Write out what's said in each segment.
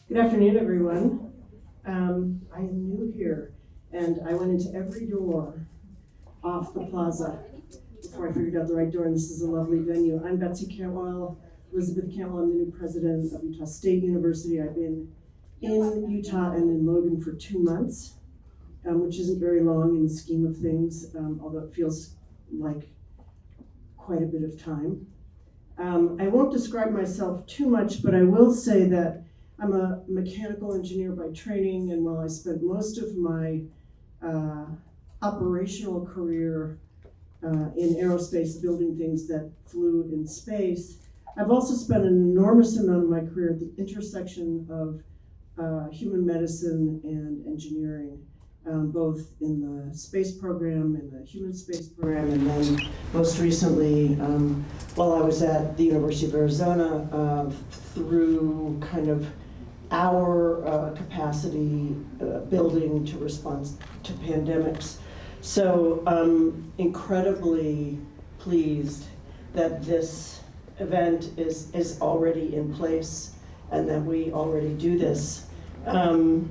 Good afternoon, everyone. I am new here, and I went into every door off the plaza before I figured out the right door, and this is a lovely venue. I'm Betsy Cantwell, Elizabeth Cantwell. I'm the new president of Utah State University. I've been in Utah and in Logan for 2 months, which isn't very long in the scheme of things, although it feels like quite a bit of time. I won't describe myself too much, but I will say that I'm a mechanical engineer by training, and while I spent most of my operational career in aerospace building things that flew in space, I've also spent an enormous amount of my career at the intersection of human medicine and engineering, both in the space program, in the human space program, and then most recently, while I was at the University of Arizona, through kind of our capacity building to respond to pandemics. So I'm incredibly pleased that this event is already in place and that we already do this. Some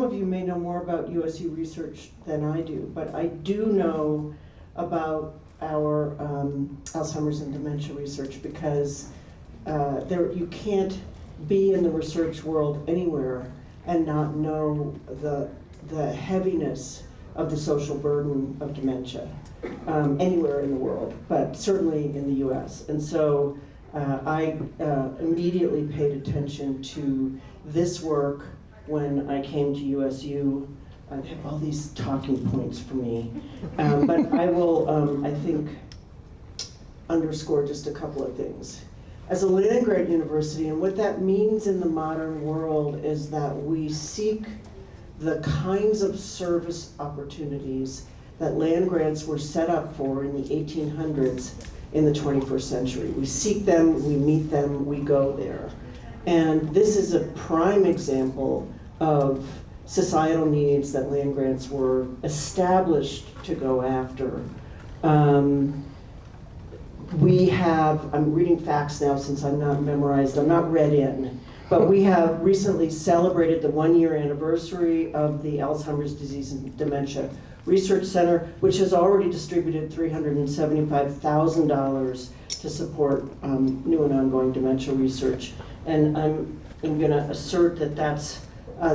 of you may know more about USU research than I do, but I do know about our Alzheimer's and dementia research because you can't be in the research world anywhere and not know the heaviness of the social burden of dementia anywhere in the world, but certainly in the US. And so I immediately paid attention to this work when I came to USU. I have all these talking points for me, but I will, I think, underscore just a couple of things. As a land-grant university, and what that means in the modern world is that we seek the kinds of service opportunities that land grants were set up for in the 1800s in the 21st century. We seek them, we meet them, we go there. And this is a prime example of societal needs that land grants were established to go after. We have, I'm reading facts now since I'm not memorized, I'm not read in, but we have recently celebrated the 1-year anniversary of the Alzheimer's Disease and Dementia Research Center, which has already distributed $375,000 to support new and ongoing dementia research. And I'm gonna assert that that's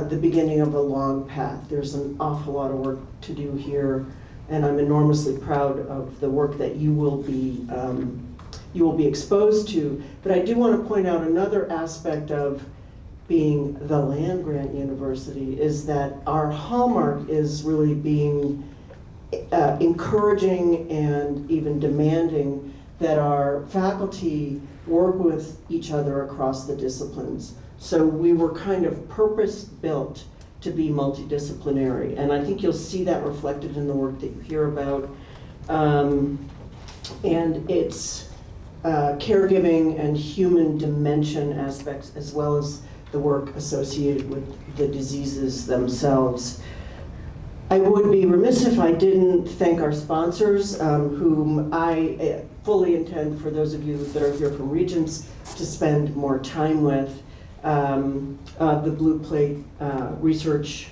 the beginning of a long path. There's an awful lot of work to do here, and I'm enormously proud of the work that you will be exposed to. But I do want to point out another aspect of being the land-grant university is that our hallmark is really being encouraging and even demanding that our faculty work with each other across the disciplines. So we were kind of purpose-built to be multidisciplinary, and I think you'll see that reflected in the work that you hear about. And it's caregiving and human dimension aspects, as well as the work associated with the diseases themselves. I would be remiss if I didn't thank our sponsors, whom I fully intend, for those of you that are here from Regents, to spend more time with. The Blue Plate research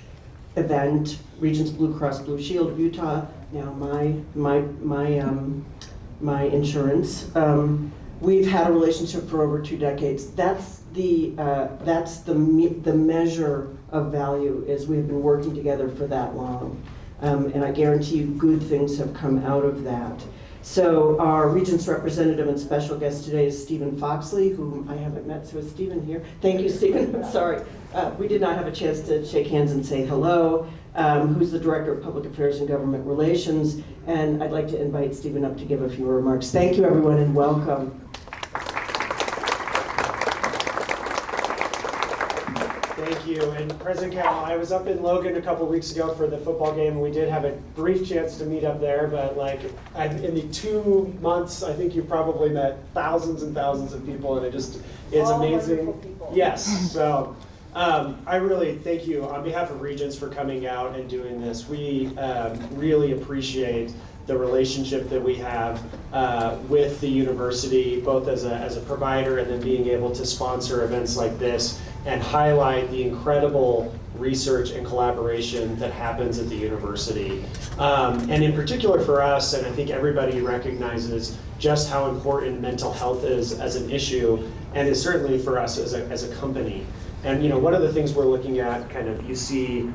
event, Regents Blue Cross Blue Shield of Utah, now my insurance. We've had a relationship for over 2 decades. That's the measure of value, is we've been working together for that long. And I guarantee you good things have come out of that. So our Regents representative and special guest today is Stephen Foxley, whom I haven't met, so is Stephen here? Thank you, Stephen. Sorry. We did not have a chance to shake hands and say hello, who's the Director of Public Affairs and Government Relations, and I'd like to invite Stephen up to give a few remarks. Thank you, everyone, and welcome. Thank you, and President Cantwell, I was up in Logan a couple weeks ago for the football game, and we did have a brief chance to meet up there, but like in the 2 months, I think you probably met thousands and thousands of people, and it's amazing. Yes, so I really thank you on behalf of Regents for coming out and doing this. We really appreciate the relationship that we have with the university, both as a provider and then being able to sponsor events like this and highlight the incredible research and collaboration that happens at the university. And in particular for us, and I think everybody recognizes just how important mental health is as an issue, and is certainly for us as a company. And one of the things we're looking at, kind of, you see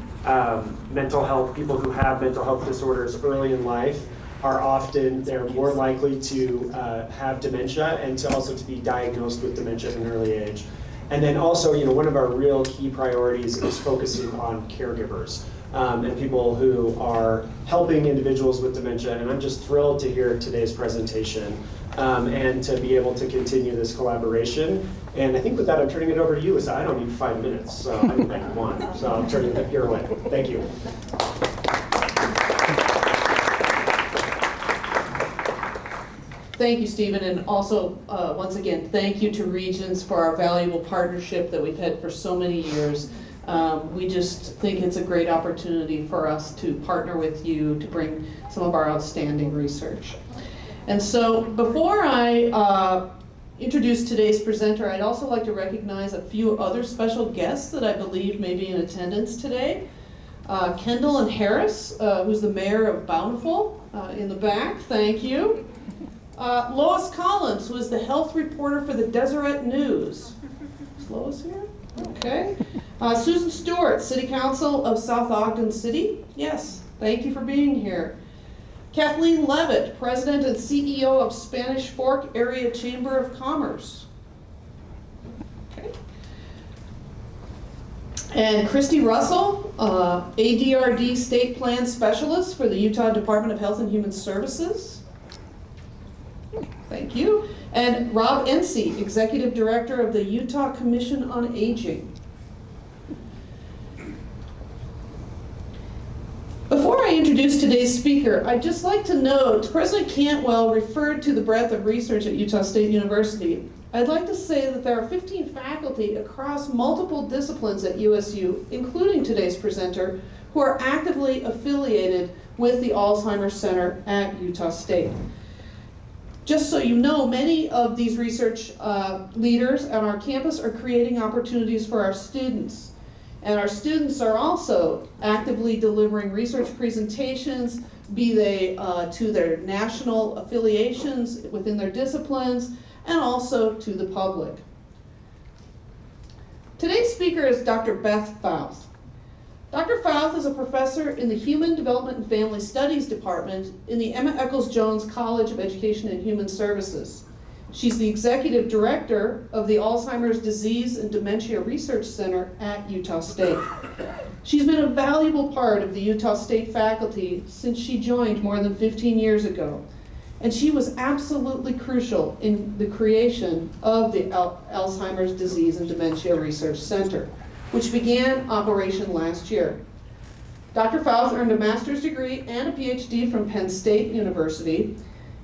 mental health, people who have mental health disorders early in life they're more likely to have dementia and to also to be diagnosed with dementia at an early age. And then also, one of our real key priorities is focusing on caregivers and people who are helping individuals with dementia. And I'm just thrilled to hear today's presentation and to be able to continue this collaboration. And I think with that, I'm turning it over to you, Lisa. I don't need 5 minutes, so I need like 1. So I'm turning it your way. Thank you. Thank you, Stephen, and also, once again, thank you to Regents for our valuable partnership that we've had for so many years. We just think it's a great opportunity for us to partner with you to bring some of our outstanding research. And so, before I introduce today's presenter, I'd also like to recognize a few other special guests that I believe may be in attendance today. Kendall and Harris, who's the mayor of Bountiful, in the back, thank you. Lois Collins, who is the health reporter for the Deseret News. Is Lois here? Okay. Susan Stewart, City Council of South Ogden City. Yes, thank you for being here. Kathleen Levitt, President and CEO of Spanish Fork Area Chamber of Commerce. Okay. And Christy Russell, ADRD State Plan Specialist for the Utah Department of Health and Human Services. Thank you. And Rob Ency, Executive Director of the Utah Commission on Aging. Before I introduce today's speaker, I'd just like to note, President Cantwell referred to the breadth of research at Utah State University. I'd like to say that there are 15 faculty across multiple disciplines at USU, including today's presenter, who are actively affiliated with the Alzheimer's Center at Utah State. Just so you know, many of these research leaders on our campus are creating opportunities for our students. And our students are also actively delivering research presentations, be they to their national affiliations within their disciplines, and also to the public. Today's speaker is Dr. Beth Fauth. Dr. Fauth is a professor in the Human Development and Family Studies Department in the Emma Eccles-Jones College of Education and Human Services. She's the executive director of the Alzheimer's Disease and Dementia Research Center at Utah State. She's been a valuable part of the Utah State faculty since she joined more than 15 years ago. And she was absolutely crucial in the creation of the Alzheimer's Disease and Dementia Research Center, which began operation last year. Dr. Fauth earned a master's degree and a Ph.D. from Penn State University,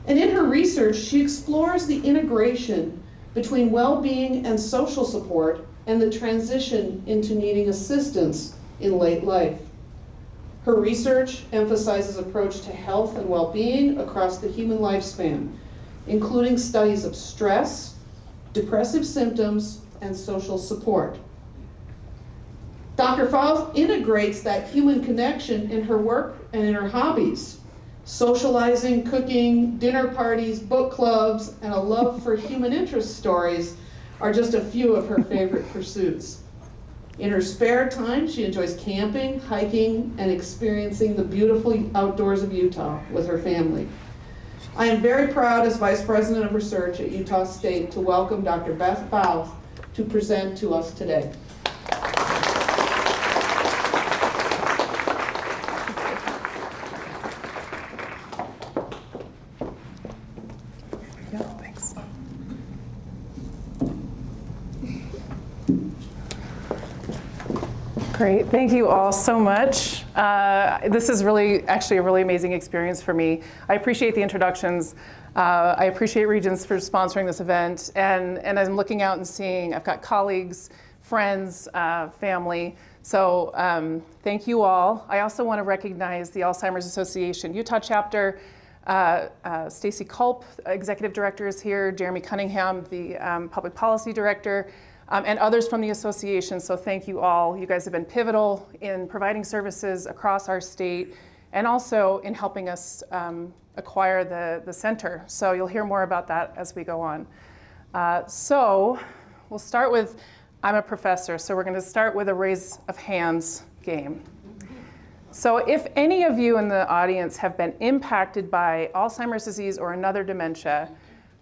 and in her research, she explores the integration between well-being and social support and the transition into needing assistance in late life. Her research emphasizes approach to health and well-being across the human lifespan, including studies of stress, depressive symptoms, and social support. Dr. Fauth integrates that human connection in her work and in her hobbies. Socializing, cooking, dinner parties, book clubs, and a love for human interest stories are just a few of her favorite pursuits. In her spare time, she enjoys camping, hiking, and experiencing the beautiful outdoors of Utah with her family. I am very proud as Vice President of Research at Utah State to welcome Dr. Beth Fauth to present to us today. Great, thank you all so much. This is actually a really amazing experience for me. I appreciate the introductions. I appreciate Regents for sponsoring this event. And I'm looking out and seeing, I've got colleagues, friends, family. So thank you all. I also want to recognize the Alzheimer's Association Utah chapter. Stacy Culp, Executive Director, is here, Jeremy Cunningham, the Public Policy Director, and others from the association. So thank you all. You guys have been pivotal in providing services across our state and also in helping us acquire the center. So you'll hear more about that as we go on. So we'll start with, I'm a professor, so we're going to start with a raise of hands game. So if any of you in the audience have been impacted by Alzheimer's disease or another dementia,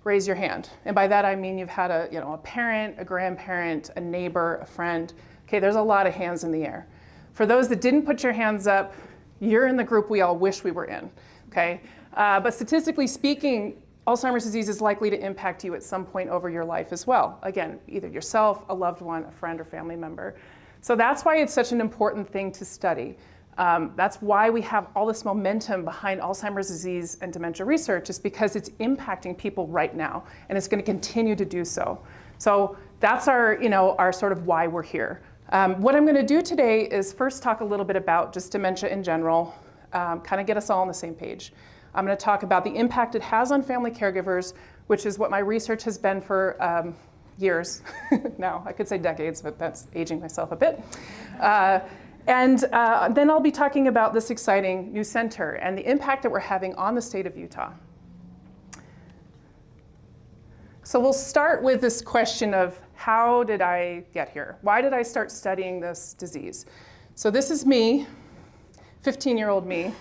raise your hand. And by that I mean you've had a parent, a grandparent, a neighbor, a friend. Okay, there's a lot of hands in the air. For those that didn't put your hands up, you're in the group we all wish we were in, okay? But statistically speaking, Alzheimer's disease is likely to impact you at some point over your life as well. Again, either yourself, a loved one, a friend, or family member. So that's why it's such an important thing to study. That's why we have all this momentum behind Alzheimer's disease and dementia research, is because it's impacting people right now, and it's going to continue to do so. So that's our sort of why we're here. What I'm going to do today is first talk a little bit about just dementia in general, kind of get us all on the same page. I'm going to talk about the impact it has on family caregivers, which is what my research has been for years now. I could say decades, but that's aging myself a bit. And then I'll be talking about this exciting new center and the impact that we're having on the state of Utah. So we'll start with this question of, how did I get here? Why did I start studying this disease? So this is me, 15-year-old me.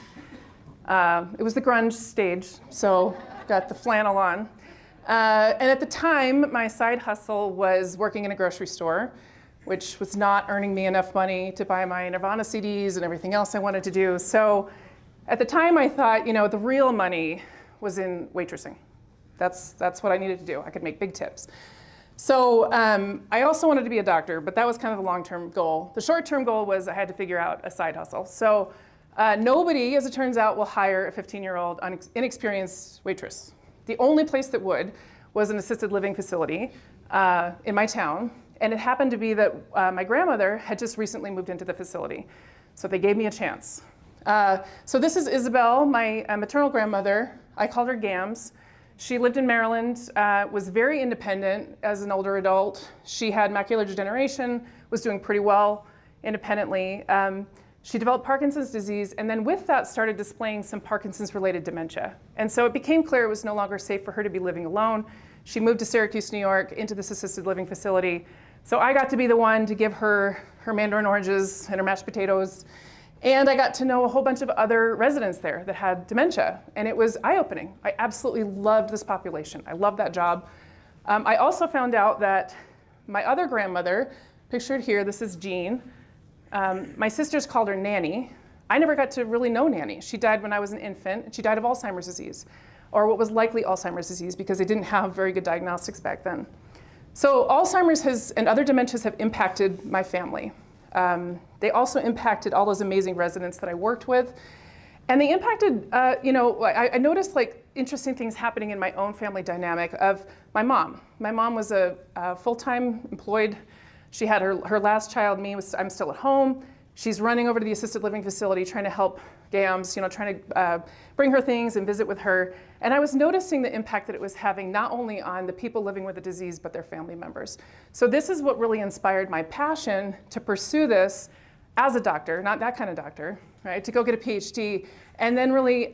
It was the grunge stage, so I've got the flannel on. And at the time, my side hustle was working in a grocery store, which was not earning me enough money to buy my Nirvana CDs and everything else I wanted to do. So at the time, I thought, the real money was in waitressing. That's what I needed to do. I could make big tips. So I also wanted to be a doctor, but that was kind of the long-term goal. The short-term goal was I had to figure out a side hustle. So nobody, as it turns out, will hire a 15-year-old inexperienced waitress. The only place that would was an assisted living facility in my town. And it happened to be that my grandmother had just recently moved into the facility. So they gave me a chance. So this is Isabel, my maternal grandmother. I called her Gams. She lived in Maryland, was very independent as an older adult. She had macular degeneration, was doing pretty well independently. She developed Parkinson's disease, and then with that started displaying some Parkinson's-related dementia. And so it became clear it was no longer safe for her to be living alone. She moved to Syracuse, New York, into this assisted living facility. So I got to be the one to give her her mandarin oranges and her mashed potatoes. And I got to know a whole bunch of other residents there that had dementia. And it was eye-opening. I absolutely loved this population. I loved that job. I also found out that my other grandmother, pictured here, this is Jean. My sisters called her Nanny. I never got to really know Nanny. She died when I was an infant, and she died of Alzheimer's disease, or what was likely Alzheimer's disease, because they didn't have very good diagnostics back then. So Alzheimer's and other dementias have impacted my family. They also impacted all those amazing residents that I worked with. And they impacted, I noticed interesting things happening in my own family dynamic of my mom. My mom was a full-time employed. She had her last child, me. I'm still at home. She's running over to the assisted living facility trying to help Gams, trying to bring her things and visit with her. And I was noticing the impact that it was having not only on the people living with the disease, but their family members. So this is what really inspired my passion to pursue this as a doctor, not that kind of doctor, right? To go get a Ph.D. and then really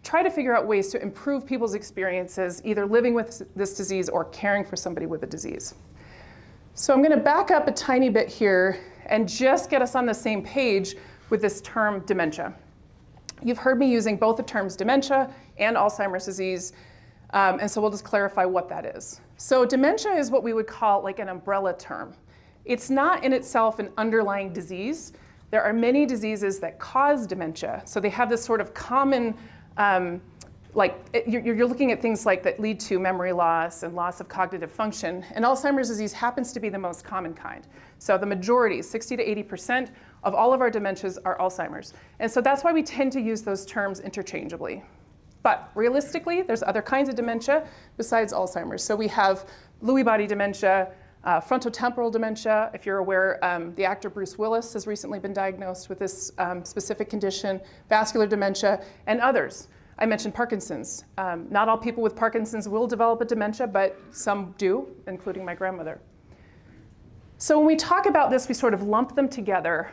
try to figure out ways to improve people's experiences, either living with this disease or caring for somebody with the disease. So I'm going to back up a tiny bit here and just get us on the same page with this term dementia. You've heard me using both the terms dementia and Alzheimer's disease, and so we'll just clarify what that is. So dementia is what we would call like an umbrella term. It's not in itself an underlying disease. There are many diseases that cause dementia, so they have this sort of common, you're looking at things like that lead to memory loss and loss of cognitive function, and Alzheimer's disease happens to be the most common kind. So the majority, 60 to 80% of all of our dementias are Alzheimer's. And so that's why we tend to use those terms interchangeably. But realistically, there's other kinds of dementia besides Alzheimer's. So we have Lewy body dementia, frontotemporal dementia. If you're aware, the actor Bruce Willis has recently been diagnosed with this specific condition, vascular dementia, and others. I mentioned Parkinson's. Not all people with Parkinson's will develop a dementia, but some do, including my grandmother. So when we talk about this, we sort of lump them together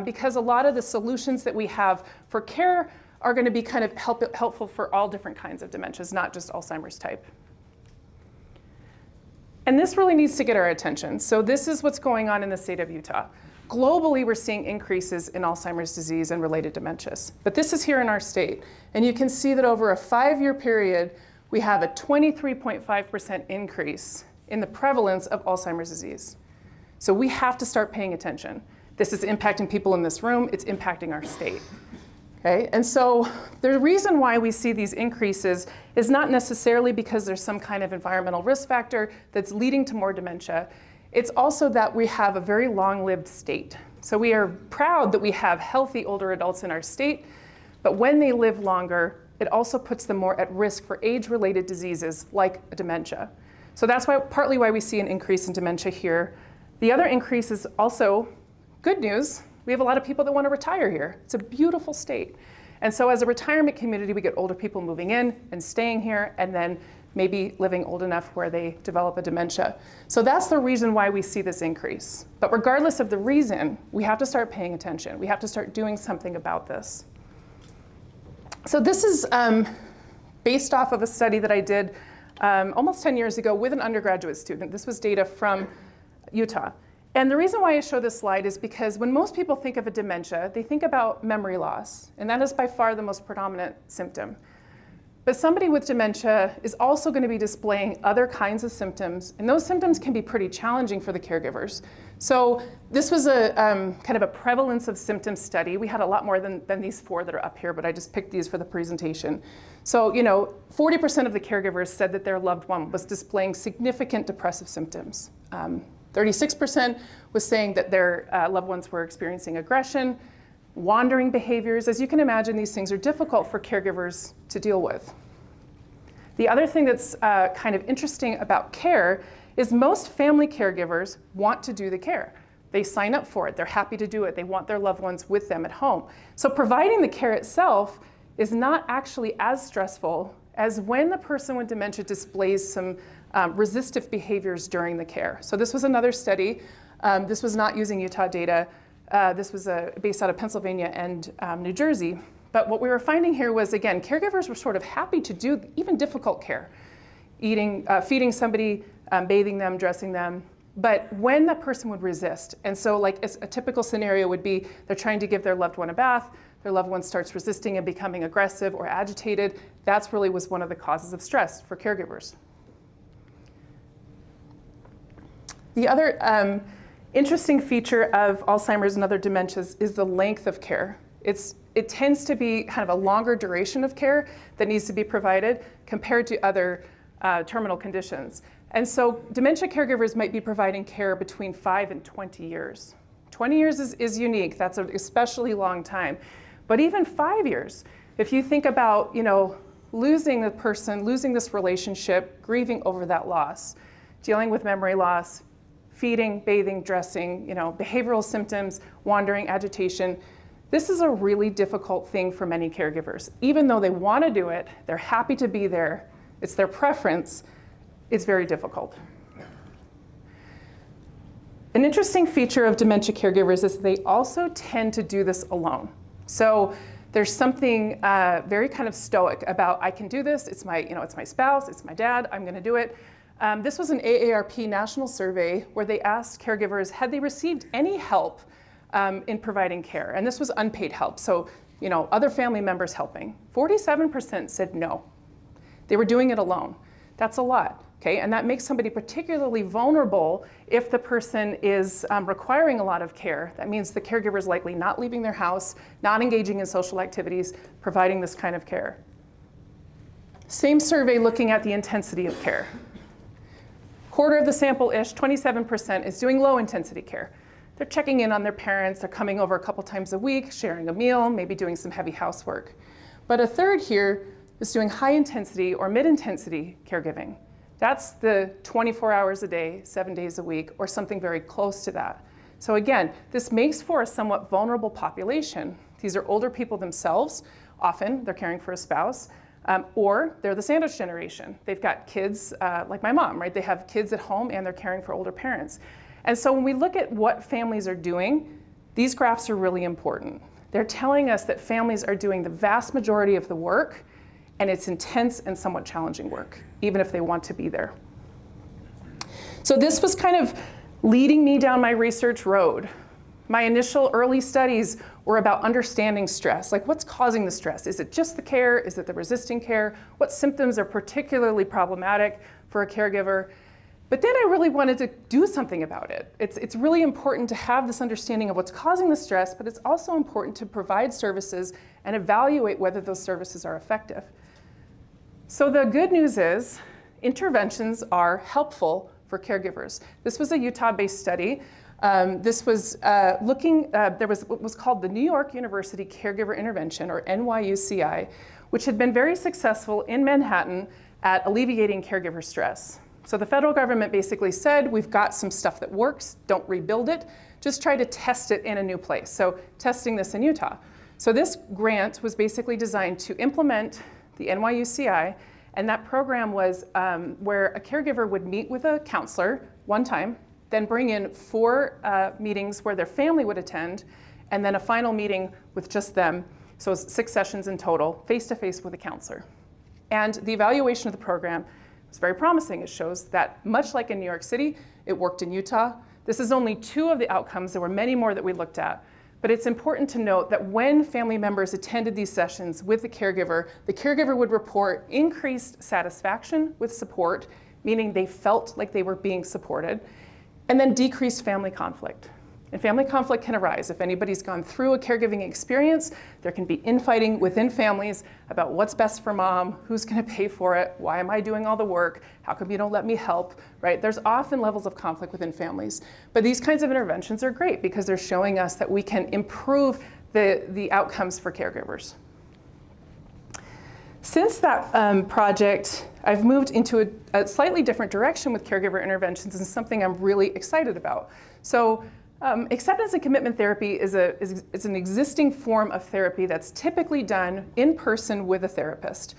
because a lot of the solutions that we have for care are going to be kind of helpful for all different kinds of dementias, not just Alzheimer's type. And this really needs to get our attention. So this is what's going on in the state of Utah. Globally, we're seeing increases in Alzheimer's disease and related dementias. But this is here in our state. And you can see that over a 5-year period, we have a 23.5% increase in the prevalence of Alzheimer's disease. So we have to start paying attention. This is impacting people in this room. It's impacting our state. Okay? And so the reason why we see these increases is not necessarily because there's some kind of environmental risk factor that's leading to more dementia. It's also that we have a very long-lived state. So we are proud that we have healthy older adults in our state, but when they live longer, it also puts them more at risk for age-related diseases like dementia. So that's partly why we see an increase in dementia here. The other increase is also good news. We have a lot of people that want to retire here. It's a beautiful state. And so as a retirement community, we get older people moving in and staying here, and then maybe living old enough where they develop a dementia. So that's the reason why we see this increase. But regardless of the reason, we have to start paying attention. We have to start doing something about this. So this is based off of a study that I did almost 10 years ago with an undergraduate student. This was data from Utah. And the reason why I show this slide is because when most people think of a dementia, they think about memory loss, and that is by far the most predominant symptom. But somebody with dementia is also going to be displaying other kinds of symptoms, and those symptoms can be pretty challenging for the caregivers. So this was a kind of a prevalence of symptoms study. We had a lot more than these 4 that are up here, but I just picked these for the presentation. So 40% of the caregivers said that their loved one was displaying significant depressive symptoms. 36% was saying that their loved ones were experiencing aggression, wandering behaviors. As you can imagine, these things are difficult for caregivers to deal with. The other thing that's kind of interesting about care is most family caregivers want to do the care. They sign up for it. They're happy to do it. They want their loved ones with them at home. So providing the care itself is not actually as stressful as when the person with dementia displays some resistive behaviors during the care. So this was another study. This was not using Utah data. This was based out of Pennsylvania and New Jersey. But what we were finding here was, again, caregivers were sort of happy to do even difficult care, feeding somebody, bathing them, dressing them. But when the person would resist, and so like a typical scenario would be they're trying to give their loved one a bath, their loved one starts resisting and becoming aggressive or agitated, that's really was one of the causes of stress for caregivers. The other interesting feature of Alzheimer's and other dementias is the length of care. It tends to be kind of a longer duration of care that needs to be provided compared to other terminal conditions. And so dementia caregivers might be providing care between 5 and 20 years. 20 years is unique. That's an especially long time. But even 5 years, if you think about losing the person, losing this relationship, grieving over that loss, dealing with memory loss, feeding, bathing, dressing, behavioral symptoms, wandering, agitation. This is a really difficult thing for many caregivers. Even though they want to do it, they're happy to be there, it's their preference, it's very difficult. An interesting feature of dementia caregivers is they also tend to do this alone. So there's something very kind of stoic about, I can do this, it's my spouse, it's my dad, I'm going to do it. This was an AARP national survey where they asked caregivers, had they received any help in providing care? And this was unpaid help, so other family members helping. 47% said no. They were doing it alone. That's a lot, okay? And that makes somebody particularly vulnerable if the person is requiring a lot of care. That means the caregiver is likely not leaving their house, not engaging in social activities, providing this kind of care. Same survey looking at the intensity of care. Quarter of the sample-ish, 27%, is doing low-intensity care. They're checking in on their parents, they're coming over a couple times a week, sharing a meal, maybe doing some heavy housework. But a third here is doing high-intensity or mid-intensity caregiving. That's the 24 hours a day, 7 days a week, or something very close to that. So again, this makes for a somewhat vulnerable population. These are older people themselves, Often they're caring for a spouse, or they're the sandwich generation. They've got kids like my mom, right? They have kids at home and they're caring for older parents. And so when we look at what families are doing, these graphs are really important. They're telling us that families are doing the vast majority of the work, and it's intense and somewhat challenging work, even if they want to be there. So this was kind of leading me down my research road. My initial early studies were about understanding stress, like what's causing the stress? Is it just the care? Is it the resisting care? What symptoms are particularly problematic for a caregiver? But then I really wanted to do something about it. It's really important to have this understanding of what's causing the stress, but it's also important to provide services and evaluate whether those services are effective. So the good news is interventions are helpful for caregivers. This was a Utah-based study. This was there was what was called the New York University Caregiver Intervention, or NYUCI, which had been very successful in Manhattan at alleviating caregiver stress. So the federal government basically said, we've got some stuff that works, don't rebuild it, just try to test it in a new place. So testing this in Utah. So this grant was basically designed to implement the NYUCI, and that program was where a caregiver would meet with a counselor one time, then bring in 4 meetings where their family would attend, and then a final meeting with just them. So it was 6 sessions in total, face-to-face with a counselor. And the evaluation of the program was very promising. It shows that much like in New York City, it worked in Utah. This is only 2 of the outcomes. There were many more that we looked at. But it's important to note that when family members attended these sessions with the caregiver would report increased satisfaction with support, meaning they felt like they were being supported, and then decreased family conflict. And family conflict can arise. If anybody's gone through a caregiving experience, there can be infighting within families about what's best for mom, who's gonna pay for it, why am I doing all the work, how come you don't let me help, right? There's often levels of conflict within families. But these kinds of interventions are great because they're showing us that we can improve the outcomes for caregivers. Since that project, I've moved into a slightly different direction with caregiver interventions, and something I'm really excited about. So acceptance and commitment therapy is an existing form of therapy that's typically done in person with a therapist.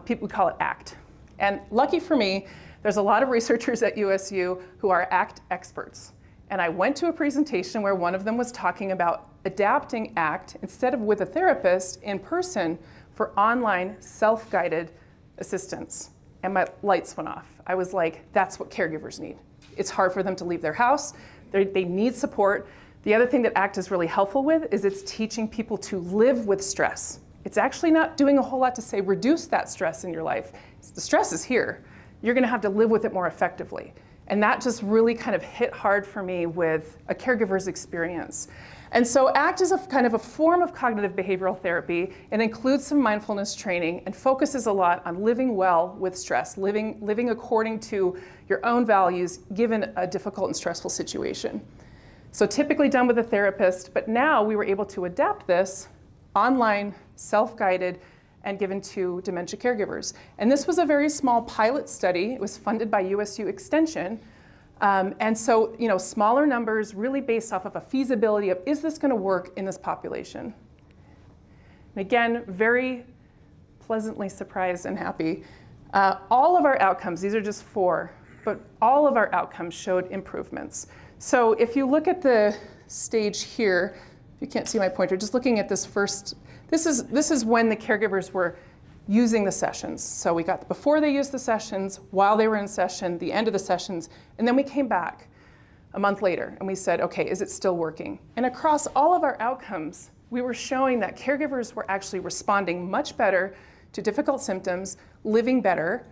People call it ACT. And lucky for me, there's a lot of researchers at USU who are ACT experts. And I went to a presentation where one of them was talking about adapting ACT instead of with a therapist in person for online self-guided assistance. And my lights went off. I was like, that's what caregivers need. It's hard for them to leave their house. They need support. The other thing that ACT is really helpful with is it's teaching people to live with stress. It's actually not doing a whole lot to say reduce that stress in your life. The stress is here. You're gonna have to live with it more effectively. And that just really kind of hit hard for me with a caregiver's experience. And so ACT is a kind of a form of cognitive behavioral therapy. It includes some mindfulness training and focuses a lot on living well with stress, living according to your own values given a difficult and stressful situation. So typically done with a therapist, but now we were able to adapt this online, self-guided, and given to dementia caregivers. And this was a very small pilot study. It was funded by USU Extension. And so, smaller numbers really based off of a feasibility of, is this gonna work in this population? And again, very pleasantly surprised and happy. All of our outcomes, these are just 4, but all of our outcomes showed improvements. So if you look at the stage here, if you can't see my pointer, just looking at this first, this is when the caregivers were using the sessions. So we got before they used the sessions, while they were in session, the end of the sessions, and then we came back a month later and we said, okay, is it still working? And across all of our outcomes, we were showing that caregivers were actually responding much better to difficult symptoms, living better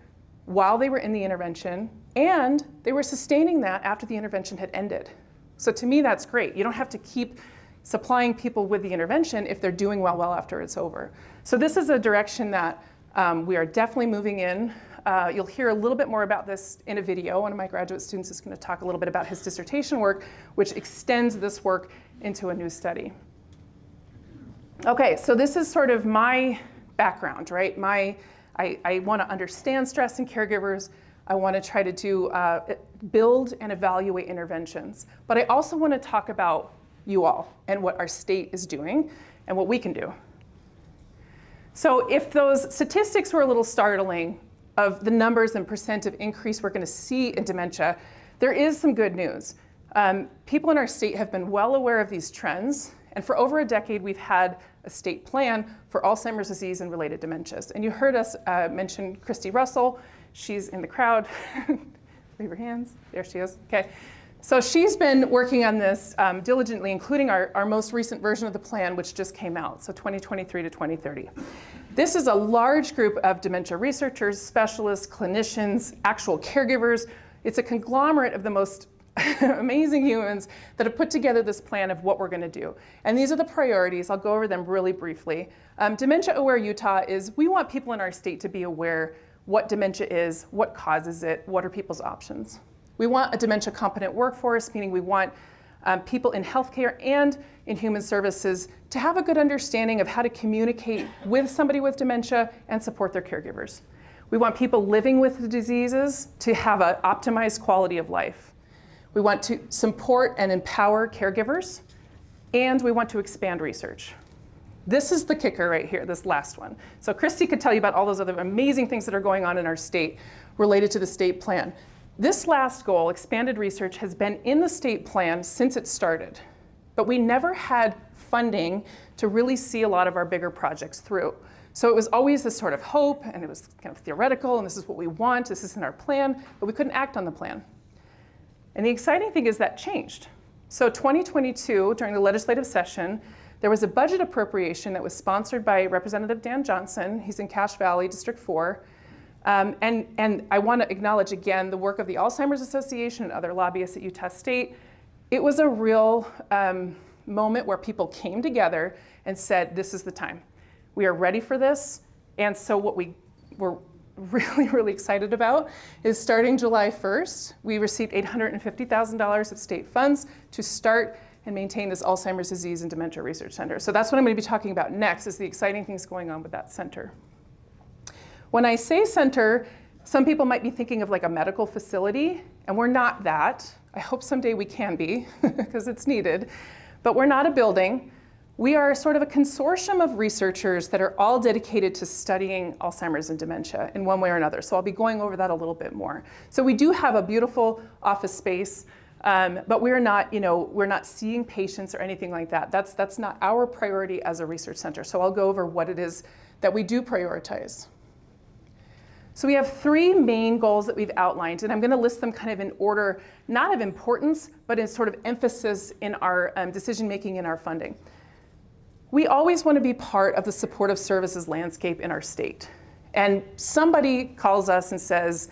while they were in the intervention, and they were sustaining that after the intervention had ended. So to me, that's great. You don't have to keep supplying people with the intervention if they're doing well after it's over. So this is a direction that we are definitely moving in. You'll hear a little bit more about this in a video. One of my graduate students is going to talk a little bit about his dissertation work, which extends this work into a new study. Okay, so this is sort of my background, right? I want to understand stress in caregivers. I want to try to build and evaluate interventions. But I also want to talk about you all and what our state is doing and what we can do. So if those statistics were a little startling of the numbers and percent of increase we're going to see in dementia, there is some good news. People in our state have been well aware of these trends, and for over a decade we've had a state plan for Alzheimer's disease and related dementias. And you heard us mention Christy Russell. She's in the crowd. Wave your hands. There she is. Okay. So she's been working on this diligently, including our most recent version of the plan, which just came out, so 2023 to 2030. This is a large group of dementia researchers, specialists, clinicians, actual caregivers. It's a conglomerate of the most amazing humans that have put together this plan of what we're going to do. And these are the priorities. I'll go over them really briefly. Dementia Aware Utah is, we want people in our state to be aware what dementia is, what causes it, what are people's options. We want a dementia competent workforce, meaning we want people in healthcare and in human services to have a good understanding of how to communicate with somebody with dementia and support their caregivers. We want people living with the diseases to have an optimized quality of life. We want to support and empower caregivers, and we want to expand research. This is the kicker right here, this last one. So Christy could tell you about all those other amazing things that are going on in our state related to the state plan. This last goal, expanded research, has been in the state plan since it started, but we never had funding to really see a lot of our bigger projects through. So it was always this sort of hope, and it was kind of theoretical, and this is what we want, this is in our plan, but we couldn't act on the plan. And the exciting thing is that changed. So 2022, during the legislative session, there was a budget appropriation that was sponsored by Representative Dan Johnson. He's in Cache Valley, District 4. And I want to acknowledge again the work of the Alzheimer's Association and other lobbyists at Utah State. It was a real moment where people came together and said, this is the time. We are ready for this. And so what we were really, really excited about is starting July 1st, we received $850,000 of state funds to start and maintain this Alzheimer's disease and dementia research center. So that's what I'm going to be talking about next, is the exciting things going on with that center. When I say center, some people might be thinking of like a medical facility, and we're not that. I hope someday we can be, because it's needed. But we're not a building. We are sort of a consortium of researchers that are all dedicated to studying Alzheimer's and dementia in one way or another. So I'll be going over that a little bit more. So we do have a beautiful office space, but we're not seeing patients or anything like that. That's not our priority as a research center. So I'll go over what it is that we do prioritize. So we have three main goals that we've outlined, and I'm going to list them kind of in order, not of importance, but in sort of emphasis in our decision-making and our funding. We always want to be part of the supportive services landscape in our state. And somebody calls us and says,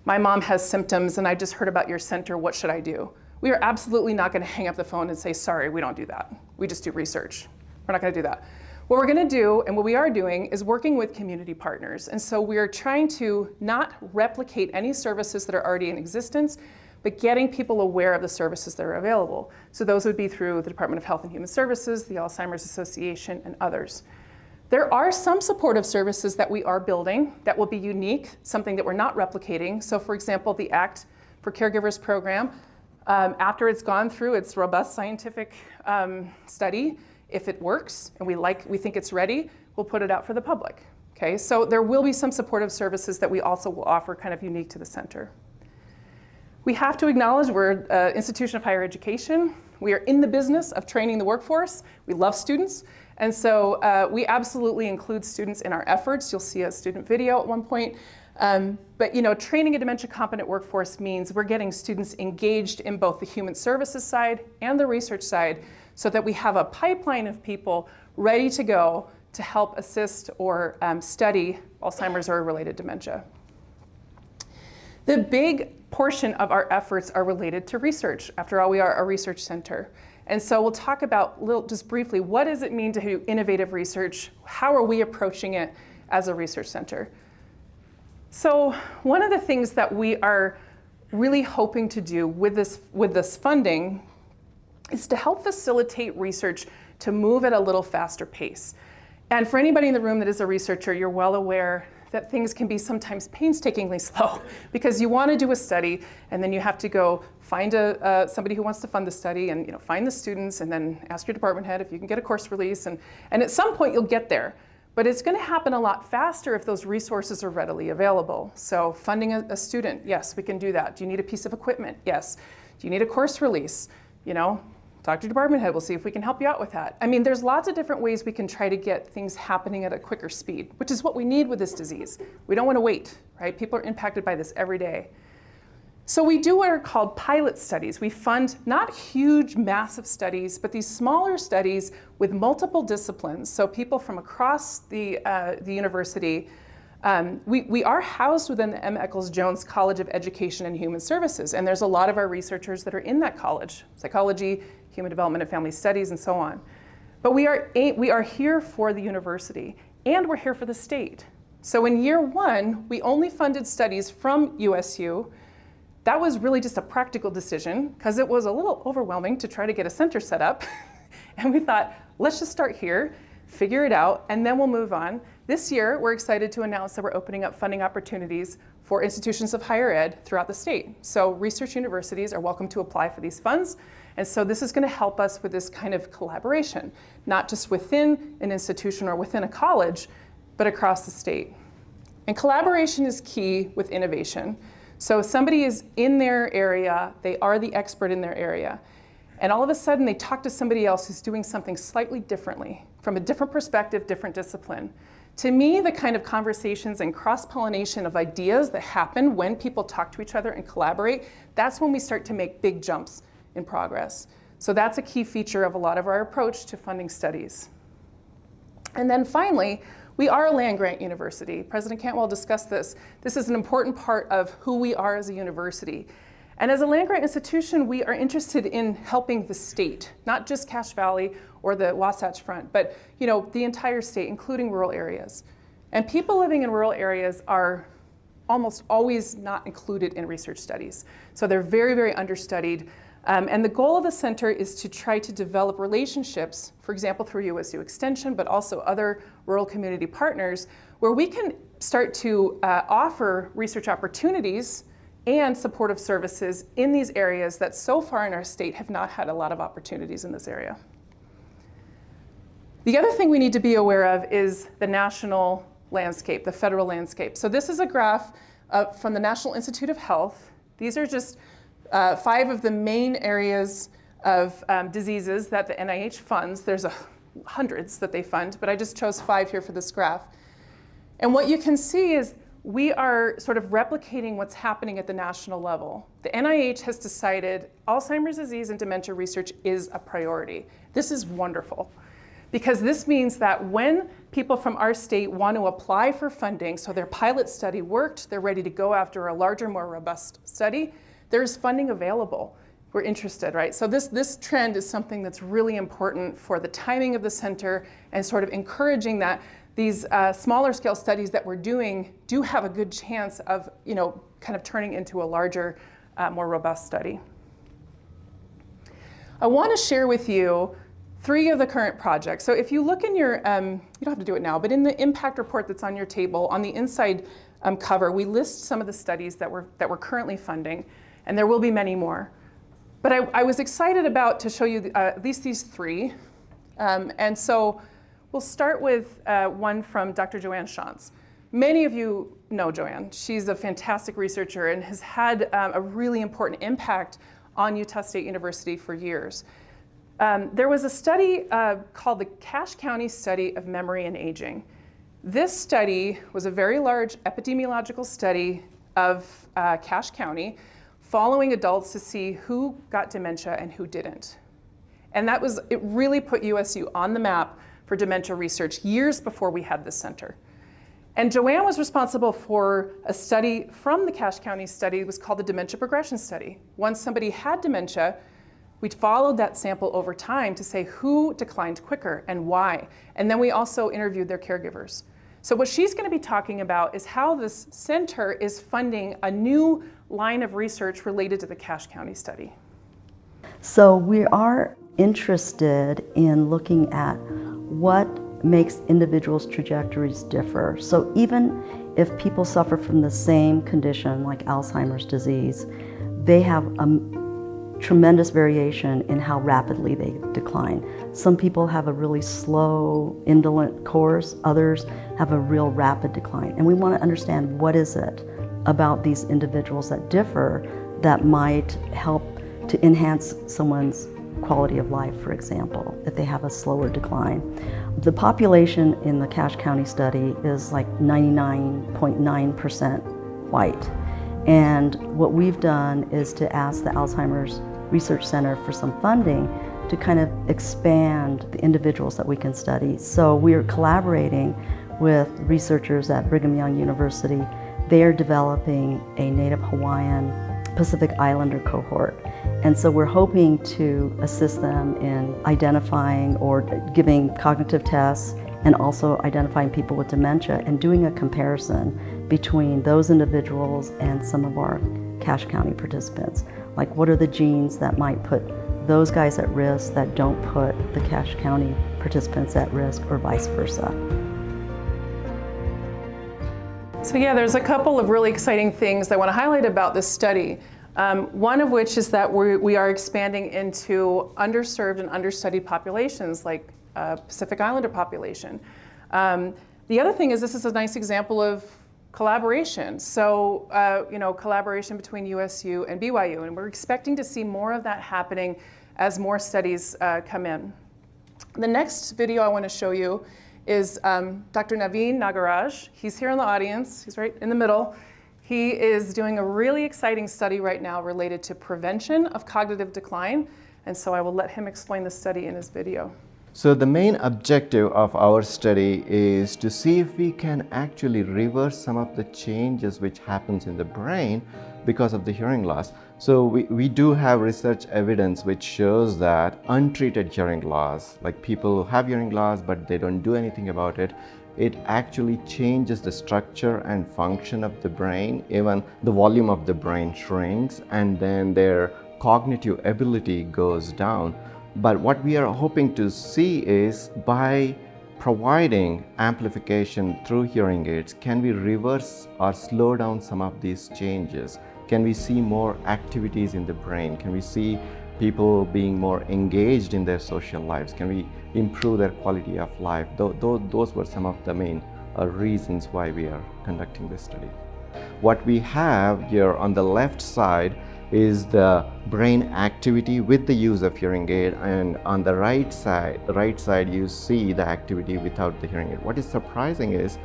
my mom has symptoms and I just heard about your center, what should I do? We are absolutely not going to hang up the phone and say, sorry, we don't do that. We just do research. We're not going to do that. What we're going to do, and what we are doing, is working with community partners. And so we are trying to not replicate any services that are already in existence, but getting people aware of the services that are available. So those would be through the Department of Health and Human Services, the Alzheimer's Association, and others. There are some supportive services that we are building that will be unique, something that we're not replicating. So for example, the ACT for Caregivers program, after it's gone through its robust scientific study, if it works and we think it's ready, we'll put it out for the public. Okay, so there will be some supportive services that we also will offer kind of unique to the center. We have to acknowledge we're an institution of higher education. We are in the business of training the workforce. We love students. And so we absolutely include students in our efforts. You'll see a student video at one point. But training a dementia competent workforce means we're getting students engaged in both the human services side and the research side, so that we have a pipeline of people ready to go to help assist or study Alzheimer's or related dementia. The big portion of our efforts are related to research. After all, we are a research center. And so we'll talk about, just briefly, what does it mean to do innovative research? How are we approaching it as a research center? So one of the things that we are really hoping to do with this funding is to help facilitate research to move at a little faster pace. And for anybody in the room that is a researcher, you're well aware that things can be sometimes painstakingly slow, because you want to do a study and then you have to go find somebody who wants to fund the study and find the students and then ask your department head if you can get a course release. And at some point you'll get there. But it's going to happen a lot faster if those resources are readily available. So funding a student, yes, we can do that. Do you need a piece of equipment? Yes. Do you need a course release? You know, talk to your department head, we'll see if we can help you out with that. I mean, there's lots of different ways we can try to get things happening at a quicker speed, which is what we need with this disease. We don't want to wait, right? People are impacted by this every day. So we do what are called pilot studies. We fund not huge, massive studies, but these smaller studies with multiple disciplines. So people from across the university, we are housed within the M. Eccles-Jones College of Education and Human Services, and there's a lot of our researchers that are in that college, psychology, human development and family studies, and so on. But we are here for the university, and we're here for the state. So in year one, we only funded studies from USU. That was really just a practical decision because it was a little overwhelming to try to get a center set up. And we thought, let's just start here, figure it out, and then we'll move on. This year, we're excited to announce that we're opening up funding opportunities for institutions of higher ed throughout the state. So research universities are welcome to apply for these funds. And so this is going to help us with this kind of collaboration, not just within an institution or within a college, but across the state. And collaboration is key with innovation. So somebody is in their area, they are the expert in their area, and all of a sudden they talk to somebody else who's doing something slightly differently, from a different perspective, different discipline. To me, the kind of conversations and cross-pollination of ideas that happen when people talk to each other and collaborate, that's when we start to make big jumps in progress. So that's a key feature of a lot of our approach to funding studies. And then finally, we are a land-grant university. President Cantwell discussed this. This is an important part of who we are as a university. And as a land-grant institution, we are interested in helping the state, not just Cache Valley or the Wasatch Front, but the entire state, including rural areas. And people living in rural areas are almost always not included in research studies. So they're very, very understudied. And the goal of the center is to try to develop relationships, for example, through USU Extension, but also other rural community partners, where we can start to offer research opportunities and supportive services in these areas that so far in our state have not had a lot of opportunities in this area. The other thing we need to be aware of is the national landscape, the federal landscape. So this is a graph from the National Institute of Health. These are just 5 of the main areas of diseases that the NIH funds. There's hundreds that they fund, but I just chose 5 here for this graph. And what you can see is we are sort of replicating what's happening at the national level. The NIH has decided Alzheimer's disease and dementia research is a priority. This is wonderful, because this means that when people from our state want to apply for funding, so their pilot study worked, they're ready to go after a larger, more robust study, there's funding available. We're interested, right? So this trend is something that's really important for the timing of the center and sort of encouraging that these smaller scale studies that we're doing do have a good chance of, kind of turning into a larger, more robust study. I want to share with you 3 of the current projects. So if you look in your, you don't have to do it now, but in the impact report that's on your table, on the inside cover, we list some of the studies that we're currently funding, and there will be many more. But I was excited to show you at least these 3. And so we'll start with one from Dr. Joanne Shantz. Many of you know Joanne. She's a fantastic researcher and has had a really important impact on Utah State University for years. There was a study called the Cache County Study of Memory and Aging. This study was a very large epidemiological study of Cache County, following adults to see who got dementia and who didn't. And it really put USU on the map for dementia research years before we had this center. And Joanne was responsible for a study from the Cache County study. It was called the Dementia Progression Study. Once somebody had dementia, we followed that sample over time to say who declined quicker and why. And then we also interviewed their caregivers. So what she's going to be talking about is how this center is funding a new line of research related to the Cache County study. So we are interested in looking at what makes individuals' trajectories differ. So even if people suffer from the same condition like Alzheimer's disease, they have tremendous variation in how rapidly they decline. Some people have a really slow, indolent course, others have a real rapid decline. And we want to understand what is it about these individuals that differ that might help to enhance someone's quality of life, for example, if they have a slower decline. The population in the Cache County study is like 99.9% white. And what we've done is to ask the Alzheimer's Research Center for some funding to kind of expand the individuals that we can study. So we're collaborating with researchers at Brigham Young University. They are developing a Native Hawaiian Pacific Islander cohort. And so we're hoping to assist them in identifying or giving cognitive tests and also identifying people with dementia and doing a comparison between those individuals and some of our Cache County participants. Like, what are the genes that might put those guys at risk that don't put the Cache County participants at risk, or vice versa? So yeah, there's a couple of really exciting things I want to highlight about this study. One of which is that we are expanding into underserved and understudied populations, like Pacific Islander population. The other thing is this is a nice example of collaboration. So, collaboration between USU and BYU, and we're expecting to see more of that happening as more studies come in. The next video I want to show you is Dr. Naveen Nagaraj. He's here in the audience. He's right in the middle. He is doing a really exciting study right now related to prevention of cognitive decline, and so I will let him explain the study in his video. So the main objective of our study is to see if we can actually reverse some of the changes which happens in the brain because of the hearing loss. So we do have research evidence which shows that untreated hearing loss, like people who have hearing loss but they don't do anything about it, it actually changes the structure and function of the brain. Even the volume of the brain shrinks, and then their cognitive ability goes down. But what we are hoping to see is, by providing amplification through hearing aids, can we reverse or slow down some of these changes? Can we see more activities in the brain? Can we see people being more engaged in their social lives? Can we improve their quality of life? Those were some of the main reasons why we are conducting this study. What we have here on the left side is the brain activity with the use of hearing aid, and on the right side you see the activity without the hearing aid. What is surprising is,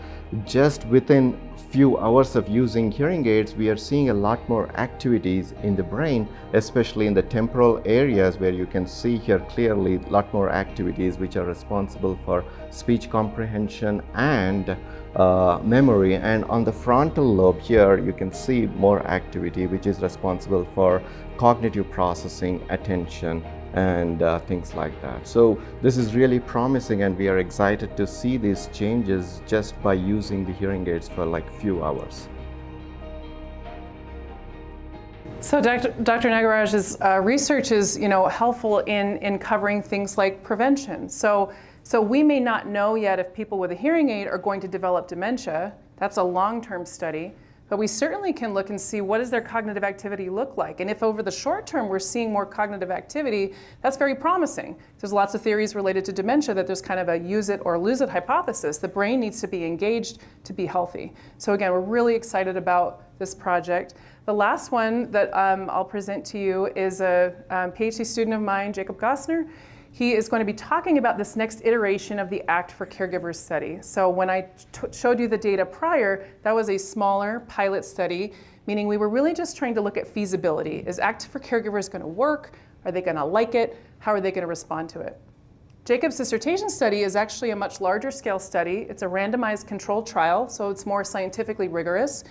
just within few hours of using hearing aids, we are seeing a lot more activities in the brain, especially in the temporal areas where you can see here clearly a lot more activities which are responsible for speech comprehension and memory. And on the frontal lobe here you can see more activity which is responsible for cognitive processing, attention, and things like that. So this is really promising, and we are excited to see these changes just by using the hearing aids for like few hours. So Dr. Nagaraj's research is, helpful in covering things like prevention. So we may not know yet if people with a hearing aid are going to develop dementia. That's a long-term study. But we certainly can look and see what does their cognitive activity look like. And if over the short term we're seeing more cognitive activity, that's very promising. There's lots of theories related to dementia that there's kind of a use it or lose it hypothesis. The brain needs to be engaged to be healthy. So again, we're really excited about this project. The last one that I'll present to you is a Ph.D. student of mine, Jacob Gossner. He is going to be talking about this next iteration of the ACT for Caregivers study. So when I showed you the data prior, that was a smaller pilot study, meaning we were really just trying to look at feasibility. Is ACT for Caregivers going to work? Are they going to like it? How are they going to respond to it? Jacob's dissertation study is actually a much larger scale study. It's a randomized controlled trial, so it's more scientifically rigorous.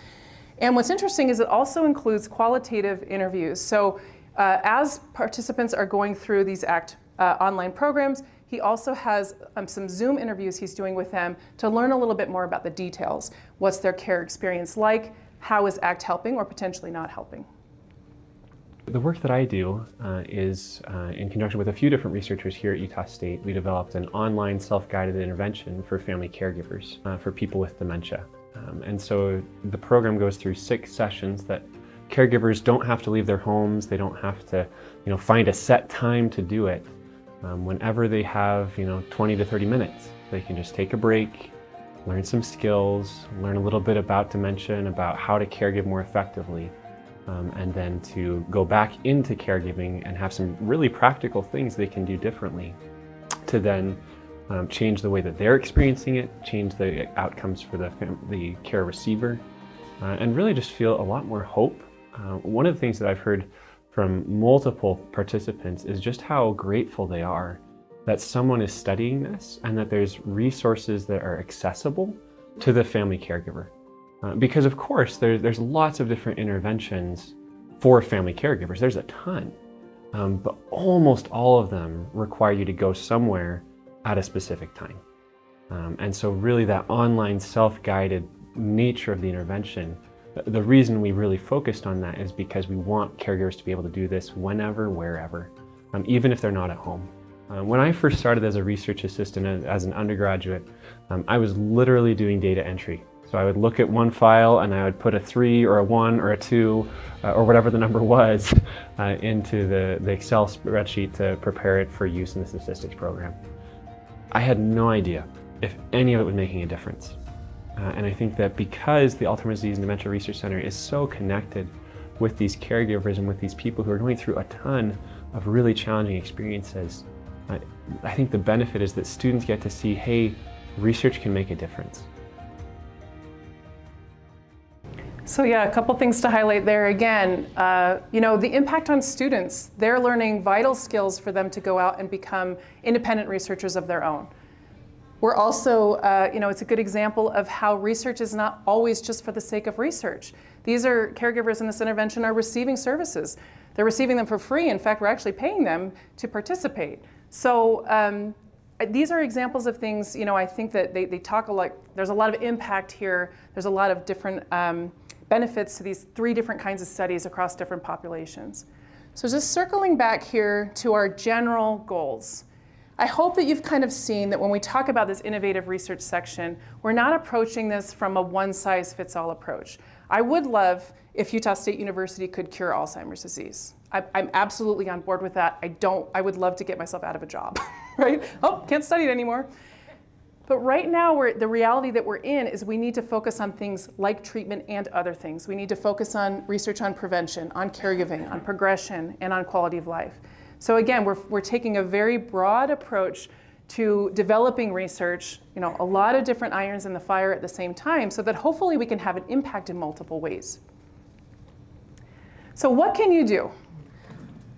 And what's interesting is it also includes qualitative interviews. So as participants are going through these ACT online programs, he also has some Zoom interviews he's doing with them to learn a little bit more about the details. What's their care experience like? How is ACT helping or potentially not helping? The work that I do is in conjunction with a few different researchers here at Utah State. We developed an online self-guided intervention for family caregivers for people with dementia. And so the program goes through 6 sessions that Caregivers don't have to leave their homes. They don't have to, find a set time to do it. Whenever they have, 20 to 30 minutes, they can just take a break, learn some skills, learn a little bit about dementia and about how to caregive more effectively, and then to go back into caregiving and have some really practical things they can do differently to then change the way that they're experiencing it, change the outcomes for the care receiver, and really just feel a lot more hope. One of the things that I've heard from multiple participants is just how grateful they are that someone is studying this and that there's resources that are accessible to the family caregiver. Because of course, there's lots of different interventions for family caregivers. There's a ton, but almost all of them require you to go somewhere at a specific time. And so really that online self-guided nature of the intervention, the reason we really focused on that is because we want caregivers to be able to do this whenever, wherever, even if they're not at home. When I first started as a research assistant as an undergraduate, I was literally doing data entry. So I would look at one file and I would put a 3 or a 1 or a 2 or whatever the number was into the Excel spreadsheet to prepare it for use in the statistics program. I had no idea if any of it was making a difference. And I think that because the Alzheimer's Disease and Dementia Research Center is so connected with these caregivers and with these people who are going through a ton of really challenging experiences, I think the benefit is that students get to see, hey, research can make a difference. So yeah, a couple things to highlight there again. The impact on students, they're learning vital skills for them to go out and become independent researchers of their own. We're also, it's a good example of how research is not always just for the sake of research. These are caregivers in this intervention are receiving services. They're receiving them for free. In fact, we're actually paying them to participate. So these are examples of things, I think that they talk a lot, there's a lot of impact here. There's a lot of different benefits to these 3 different kinds of studies across different populations. So just circling back here to our general goals. I hope that you've kind of seen that when we talk about this innovative research section, we're not approaching this from a one-size-fits-all approach. I would love if Utah State University could cure Alzheimer's disease. I'm absolutely on board with that. I would love to get myself out of a job, right? Oh, can't study it anymore. But right now, the reality that we're in is we need to focus on things like treatment and other things. We need to focus on research on prevention, on caregiving, on progression, and on quality of life. So again, we're taking a very broad approach to developing research, a lot of different irons in the fire at the same time so that hopefully we can have an impact in multiple ways. So what can you do?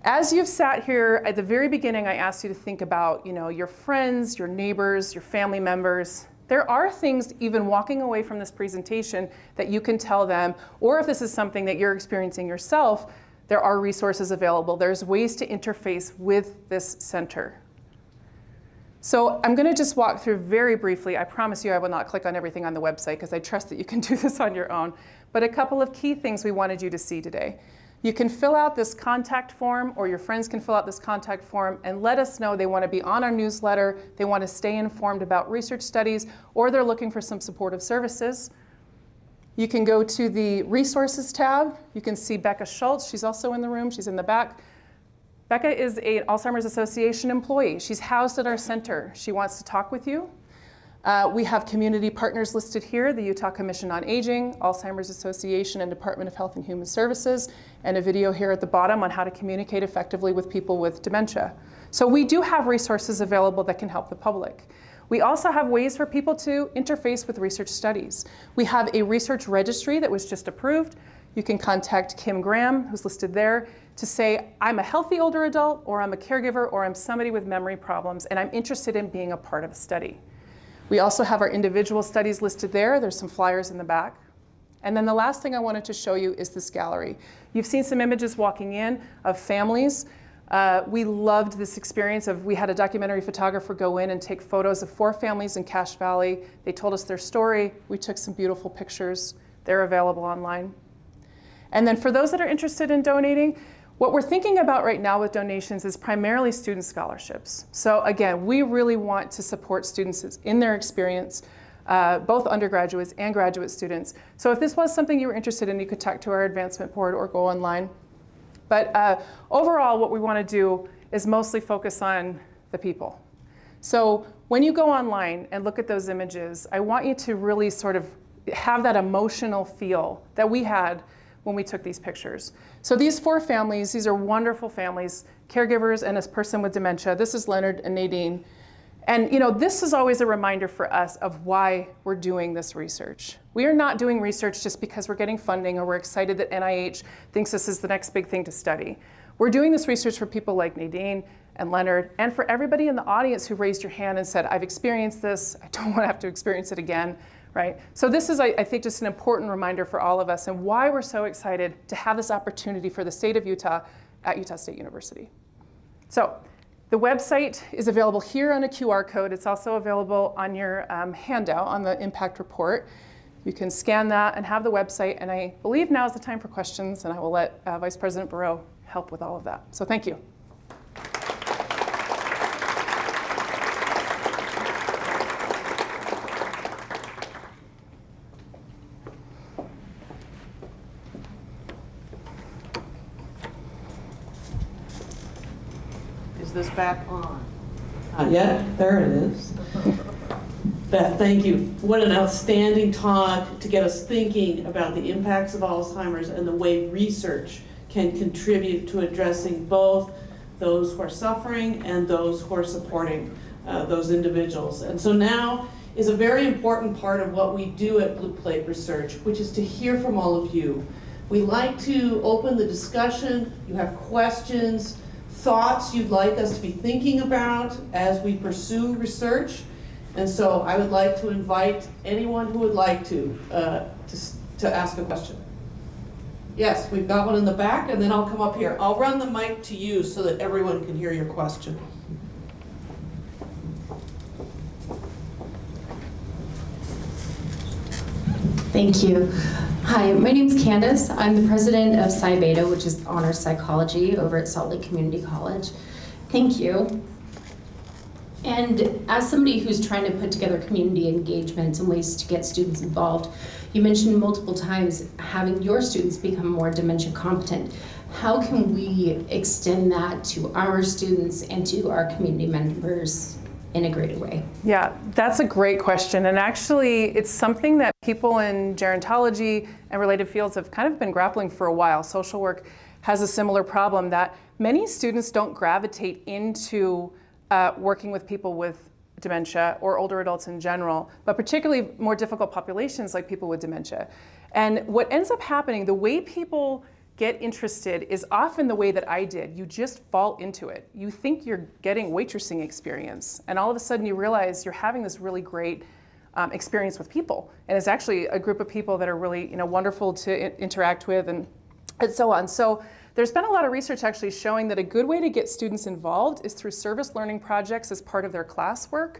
As you've sat here at the very beginning, I asked you to think about, your friends, your neighbors, your family members. There are things, even walking away from this presentation, that you can tell them, or if this is something that you're experiencing yourself, there are resources available. There's ways to interface with this center. So I'm going to just walk through very briefly. I promise you I will not click on everything on the website because I trust that you can do this on your own. But a couple of key things we wanted you to see today. You can fill out this contact form, or your friends can fill out this contact form and let us know they want to be on our newsletter, they want to stay informed about research studies, or they're looking for some supportive services. You can go to the resources tab. You can see Becca Schultz. She's also in the room. She's in the back. Becca is an Alzheimer's Association employee. She's housed at our center. She wants to talk with you. We have community partners listed here, the Utah Commission on Aging, Alzheimer's Association, and Department of Health and Human Services, and a video here at the bottom on how to communicate effectively with people with dementia. So we do have resources available that can help the public. We also have ways for people to interface with research studies. We have a research registry that was just approved. You can contact Kim Graham, who's listed there, to say, I'm a healthy older adult, or I'm a caregiver, or I'm somebody with memory problems, and I'm interested in being a part of a study. We also have our individual studies listed there. There's some flyers in the back. And then the last thing I wanted to show you is this gallery. You've seen some images walking in of families. We loved this experience we had a documentary photographer go in and take photos of 4 families in Cache Valley. They told us their story. We took some beautiful pictures. They're available online. And then for those that are interested in donating, what we're thinking about right now with donations is primarily student scholarships. So again, we really want to support students in their experience. both undergraduates and graduate students. So if this was something you were interested in, you could talk to our advancement board or go online. But overall, what we want to do is mostly focus on the people. So when you go online and look at those images, I want you to really sort of have that emotional feel that we had when we took these pictures. So these 4 families, these are wonderful families, caregivers and a person with dementia. This is Leonard and Nadine. And this is always a reminder for us of why we're doing this research. We are not doing research just because we're getting funding or we're excited that NIH thinks this is the next big thing to study. We're doing this research for people like Nadine and Leonard, and for everybody in the audience who raised your hand and said, I've experienced this, I don't want to have to experience it again, right? So this is, I think, just an important reminder for all of us and why we're so excited to have this opportunity for the state of Utah at Utah State University. So the website is available here on a QR code. It's also available on your handout on the impact report. You can scan that and have the website, and I believe now is the time for questions, and I will let Vice President Barreau help with all of that. So thank you. Is this back on? Not yet. There it is. Beth, thank you. What an outstanding talk to get us thinking about the impacts of Alzheimer's and the way research can contribute to addressing both those who are suffering and those who are supporting those individuals. And so now is a very important part of what we do at Blue Plate Research, which is to hear from all of you. We like to open the discussion. You have questions, thoughts you'd like us to be thinking about as we pursue research. And so I would like to invite anyone who would like to ask a question. Yes, we've got one in the back, and then I'll come up here. I'll run the mic to you so that everyone can hear your question. Thank you. Hi, my name is Candace. I'm the president of Psi Beta, which is honors psychology over at Salt Lake Community College. Thank you. And as somebody who's trying to put together community engagements and ways to get students involved, you mentioned multiple times having your students become more dementia competent. How can we extend that to our students and to our community members in a greater way? Yeah, that's a great question. And actually, it's something that people in gerontology and related fields have kind of been grappling for a while. Social work has a similar problem that many students don't gravitate into working with people with dementia or older adults in general, but particularly more difficult populations like people with dementia. And what ends up happening, the way people get interested is often the way that I did. You just fall into it. You think you're getting waitressing experience, and all of a sudden you realize you're having this really great experience with people. And it's actually a group of people that are really wonderful to interact with and so on. So there's been a lot of research actually showing that a good way to get students involved is through service learning projects as part of their classwork,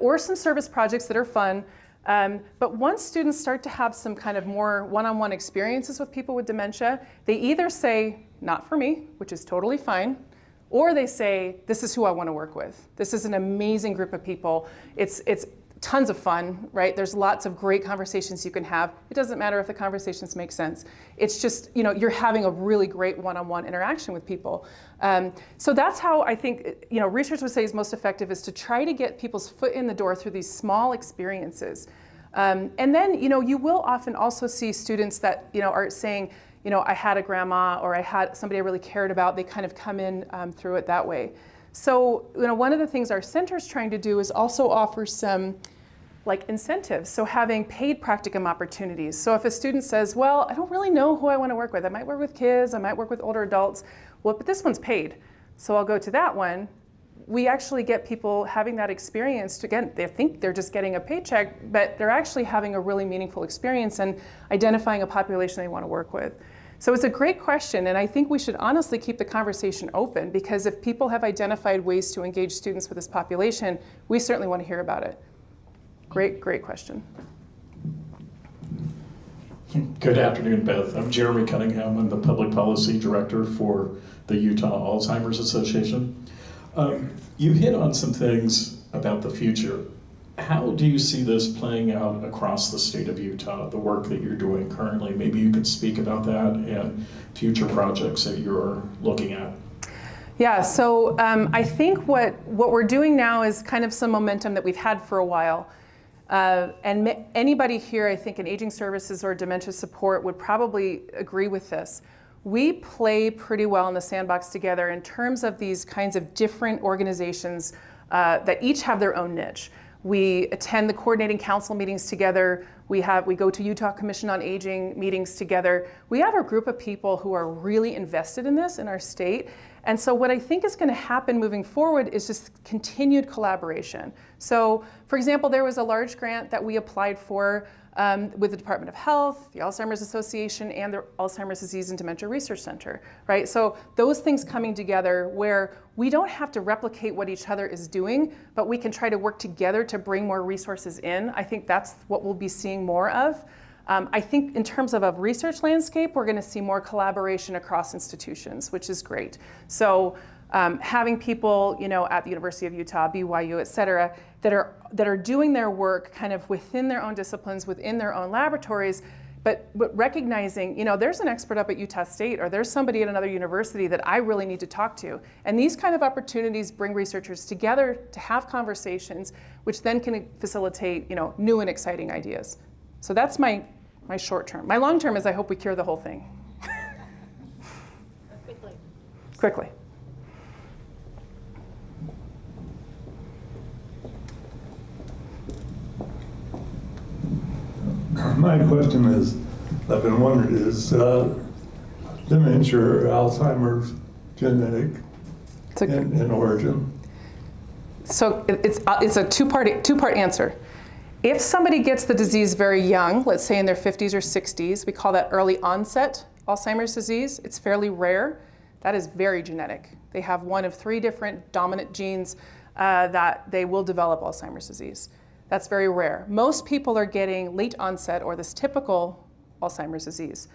or some service projects that are fun. But once students start to have some kind of more one-on-one experiences with people with dementia, they either say, not for me, which is totally fine, or they say, this is who I want to work with. This is an amazing group of people. It's tons of fun, right? There's lots of great conversations you can have. It doesn't matter if the conversations make sense. It's just, you're having a really great one-on-one interaction with people. So that's how I think, research would say is most effective, is to try to get people's foot in the door through these small experiences. And then, you will often also see students that, are saying, I had a grandma, or I had somebody I really cared about. They kind of come in through it that way. So, one of the things our center is trying to do is also offer some incentives. So having paid practicum opportunities. So if a student says, well, I don't really know who I want to work with. I might work with kids, I might work with older adults. Well, but this one's paid, so I'll go to that one. We actually get people having that experience. Again, they think they're just getting a paycheck, but they're actually having a really meaningful experience and identifying a population they want to work with. So it's a great question, and I think we should honestly keep the conversation open, because if people have identified ways to engage students with this population, we certainly want to hear about it. Great question. Good afternoon, Beth. I'm Jeremy Cunningham. I'm the Public Policy Director for the Utah Alzheimer's Association. You hit on some things about the future How do you see this playing out across the state of Utah, the work that you're doing currently? Maybe you could speak about that and future projects that you're looking at. Yeah, so I think what we're doing now is kind of some momentum that we've had for a while. And anybody here, I think, in aging services or dementia support would probably agree with this. We play pretty well in the sandbox together in terms of these kinds of different organizations that each have their own niche. We attend the coordinating council meetings together. We go to Utah Commission on Aging meetings together. We have a group of people who are really invested in this in our state. And so what I think is going to happen moving forward is just continued collaboration. So, for example, there was a large grant that we applied for with the Department of Health, the Alzheimer's Association, and the Alzheimer's Disease and Dementia Research Center, right? So those things coming together where we don't have to replicate what each other is doing, but we can try to work together to bring more resources in. I think that's what we'll be seeing more of. I think in terms of a research landscape, we're going to see more collaboration across institutions, which is great. So having people, at the University of Utah, BYU, et cetera, that are doing their work kind of within their own disciplines, within their own laboratories, but recognizing, there's an expert up at Utah State, or there's somebody at another university that I really need to talk to. And these kind of opportunities bring researchers together to have conversations, which then can facilitate, new and exciting ideas. So that's my short term. My long term is I hope we cure the whole thing. Quickly. My question is, I've been wondering, is dementia or Alzheimer's genetic in origin? So it's a two-part answer. If somebody gets the disease very young, let's say in their 50s or 60s, we call that early onset Alzheimer's disease. It's fairly rare. That is very genetic. They have one of 3 different dominant genes that they will develop Alzheimer's disease. That's very rare. Most people are getting late onset or this typical Alzheimer's disease.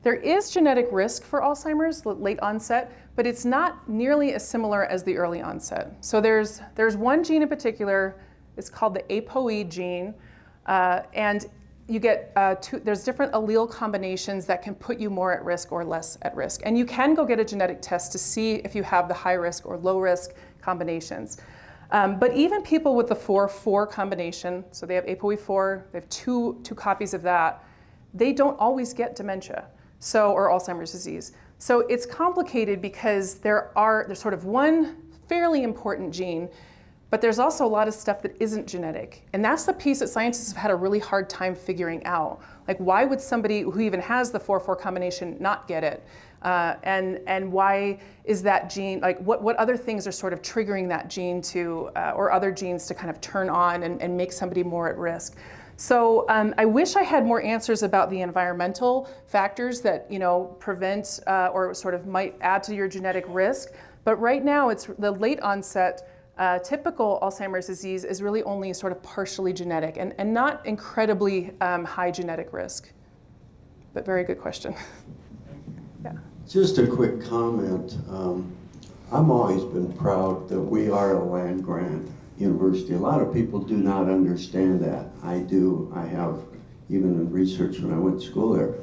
There is genetic risk for Alzheimer's, late onset, but it's not nearly as similar as the early onset. So there's one gene in particular. It's called the ApoE gene, and you get there's different allele combinations that can put you more at risk or less at risk. And you can go get a genetic test to see if you have the high risk or low risk combinations. But even people with the 4-4 combination, so they have ApoE4, they have two copies of that, they don't always get dementia, or Alzheimer's disease. So it's complicated because there's sort of one fairly important gene, but there's also a lot of stuff that isn't genetic. And that's the piece that scientists have had a really hard time figuring out. Like, why would somebody who even has the 4-4 combination not get it? And why is that gene, like what other things are sort of triggering that gene to, or other genes to kind of turn on and make somebody more at risk? So I wish I had more answers about the environmental factors that prevent or sort of might add to your genetic risk. But right now, it's the late onset typical Alzheimer's disease is really only sort of partially genetic and not incredibly high genetic risk. But very good question. Yeah. Just a quick comment. I've always been proud that we are a land-grant university. A lot of people do not understand that. I do. I have, even in research when I went to school there.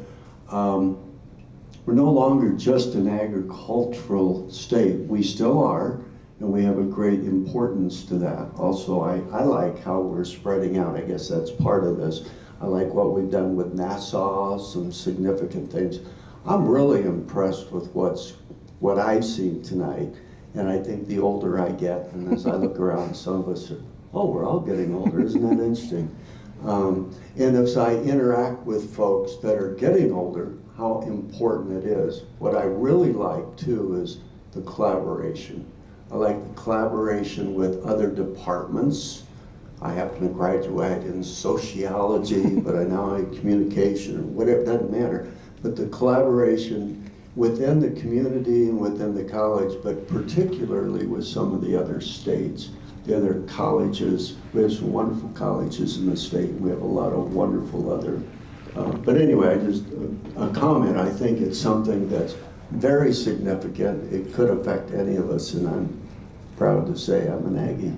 We're no longer just an agricultural state. We still are, and we have a great importance to that. Also, I like how we're spreading out. I guess that's part of this. I like what we've done with Nassau, some significant things. I'm really impressed with what I've seen tonight, and I think the older I get, and as I look around, some of us are, we're all getting older, isn't that interesting? And as I interact with folks that are getting older, how important it is. What I really like too is the collaboration. I like the collaboration with other departments. I happen to graduate in sociology, but I now have communication or whatever, it doesn't matter. But the collaboration within the community and within the college, but particularly with some of the other states, the other colleges. We have some wonderful colleges in the state, and we have a lot of wonderful other. But anyway, just a comment. I think it's something that's very significant. It could affect any of us, and I'm proud to say I'm an Aggie.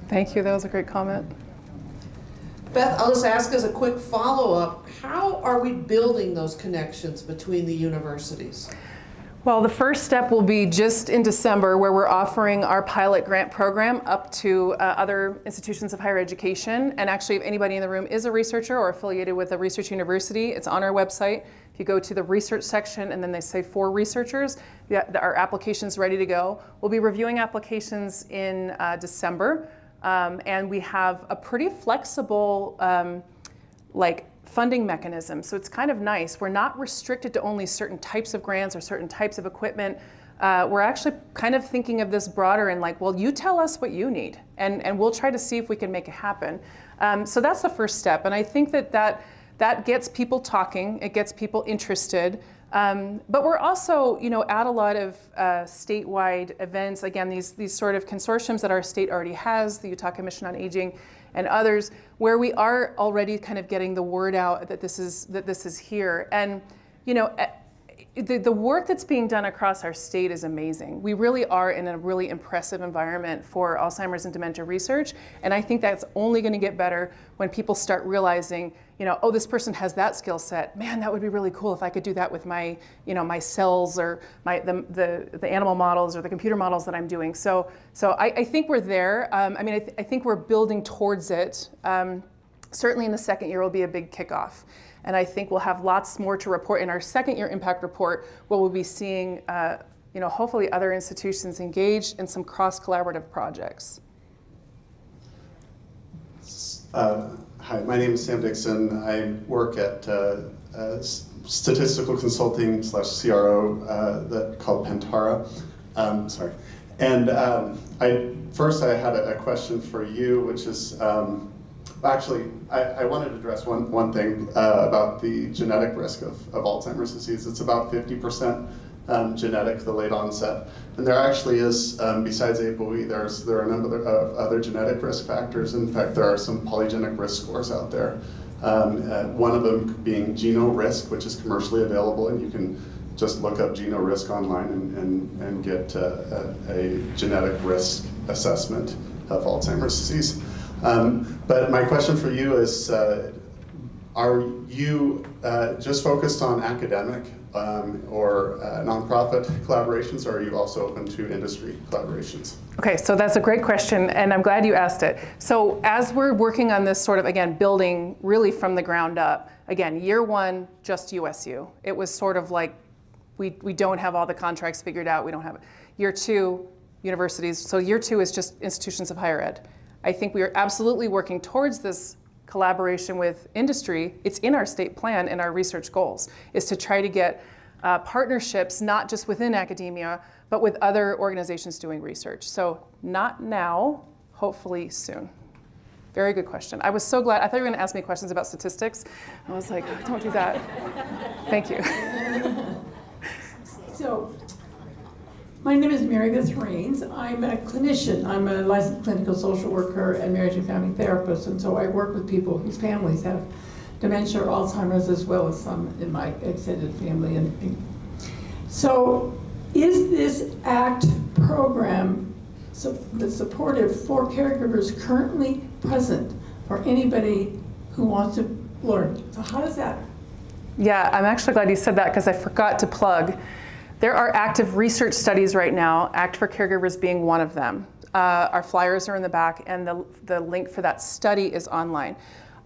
Thank you. That was a great comment. Beth, I'll just ask as a quick follow-up, how are we building those connections between the universities? Well, the first step will be just in December, where we're offering our pilot grant program up to other institutions of higher education. And actually, if anybody in the room is a researcher or affiliated with a research university, it's on our website. If you go to the research section and then they say for researchers, our application's ready to go. We'll be reviewing applications in December. And we have a pretty flexible funding mechanism. So it's kind of nice. We're not restricted to only certain types of grants or certain types of equipment. We're actually kind of thinking of this broader and like, well, you tell us what you need, and we'll try to see if we can make it happen. So that's the first step. And I think that gets people talking. It gets people interested. But we're also, at a lot of statewide events, again, these sort of consortiums that our state already has, the Utah Commission on Aging and others, where we are already kind of getting the word out that this is here. And, the work that's being done across our state is amazing. We really are in a really impressive environment for Alzheimer's and dementia research. And I think that's only going to get better when people start realizing, oh, this person has that skill set. Man, that would be really cool if I could do that with my, my cells or the animal models or the computer models that I'm doing. So I think we're there. I think we're building towards it. Certainly in the second year will be a big kickoff. And I think we'll have lots more to report in our second year impact report, where we'll be seeing, hopefully other institutions engaged in some cross-collaborative projects. Hi, my name is Sam Dixon. I work at statistical consulting / CRO called Pentara. Sorry. And I had a question for you, which is, actually, I wanted to address one thing about the genetic risk of Alzheimer's disease. It's about 50% genetic, the late onset. And there actually is, besides ApoE, there are a number of other genetic risk factors. In fact, there are some polygenic risk scores out there. One of them being GenoRisk, which is commercially available, and you can just look up GenoRisk online and get a genetic risk assessment of Alzheimer's disease. But my question for you is, are you just focused on academic or nonprofit collaborations, or are you also open to industry collaborations? Okay, so that's a great question, and I'm glad you asked it. So as we're working on this sort of, again, building really from the ground up, again, year one, just USU. It was sort of like, we don't have all the contracts figured out, we don't have it. Year two, universities. So year two is just institutions of higher ed. I think we are absolutely working towards this collaboration with industry. It's in our state plan and our research goals, is to try to get partnerships, not just within academia, but with other organizations doing research. So not now, hopefully soon. Very good question. I was so glad. I thought you were going to ask me questions about statistics. I was like, don't do that. Thank you. So, my name is Mary Beth Rains. I'm a clinician. I'm a licensed clinical social worker and marriage and family therapist, and so I work with people whose families have dementia or Alzheimer's, as well as some in my extended family. And so, is this ACT program that's supportive for caregivers currently present for anybody who wants to learn? So how does that? Yeah, I'm actually glad you said that, because I forgot to plug. There are active research studies right now, ACT for Caregivers being one of them. Our flyers are in the back, and the link for that study is online.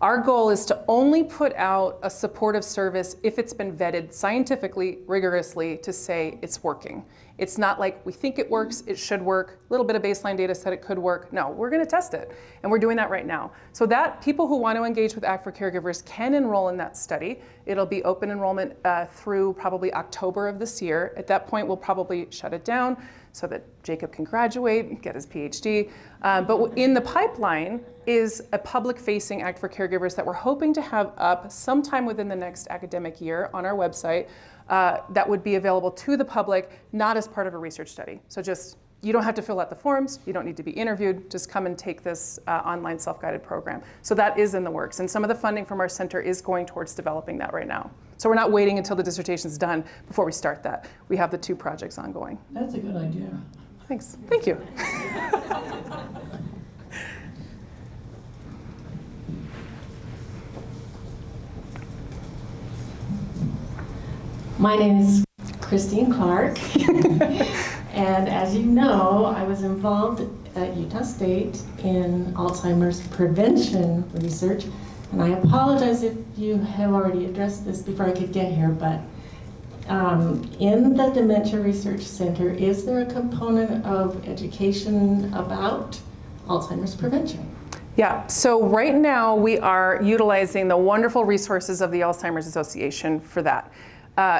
Our goal is to only put out a supportive service if it's been vetted scientifically, rigorously, to say it's working. It's not like we think it works, it should work, a little bit of baseline data said it could work. No, we're going to test it, and we're doing that right now. So that people who want to engage with ACT for Caregivers can enroll in that study. It'll be open enrollment through probably October of this year. At that point, we'll probably shut it down so that Jacob can graduate, get his Ph.D. But in the pipeline is a public-facing ACT for Caregivers that we're hoping to have up sometime within the next academic year on our website. That would be available to the public, not as part of a research study. So just, you don't have to fill out the forms, you don't need to be interviewed, just come and take this online self-guided program. So that is in the works, and some of the funding from our center is going towards developing that right now. So we're not waiting until the dissertation's done before we start that. We have the 2 projects ongoing. That's a good idea. Thanks, thank you. My name is Christine Clark, and as you know, I was involved at Utah State in Alzheimer's prevention research, and I apologize if you have already addressed this before I could get here, but in the Dementia Research Center, is there a component of education about Alzheimer's prevention? Yeah, so right now we are utilizing the wonderful resources of the Alzheimer's Association for that.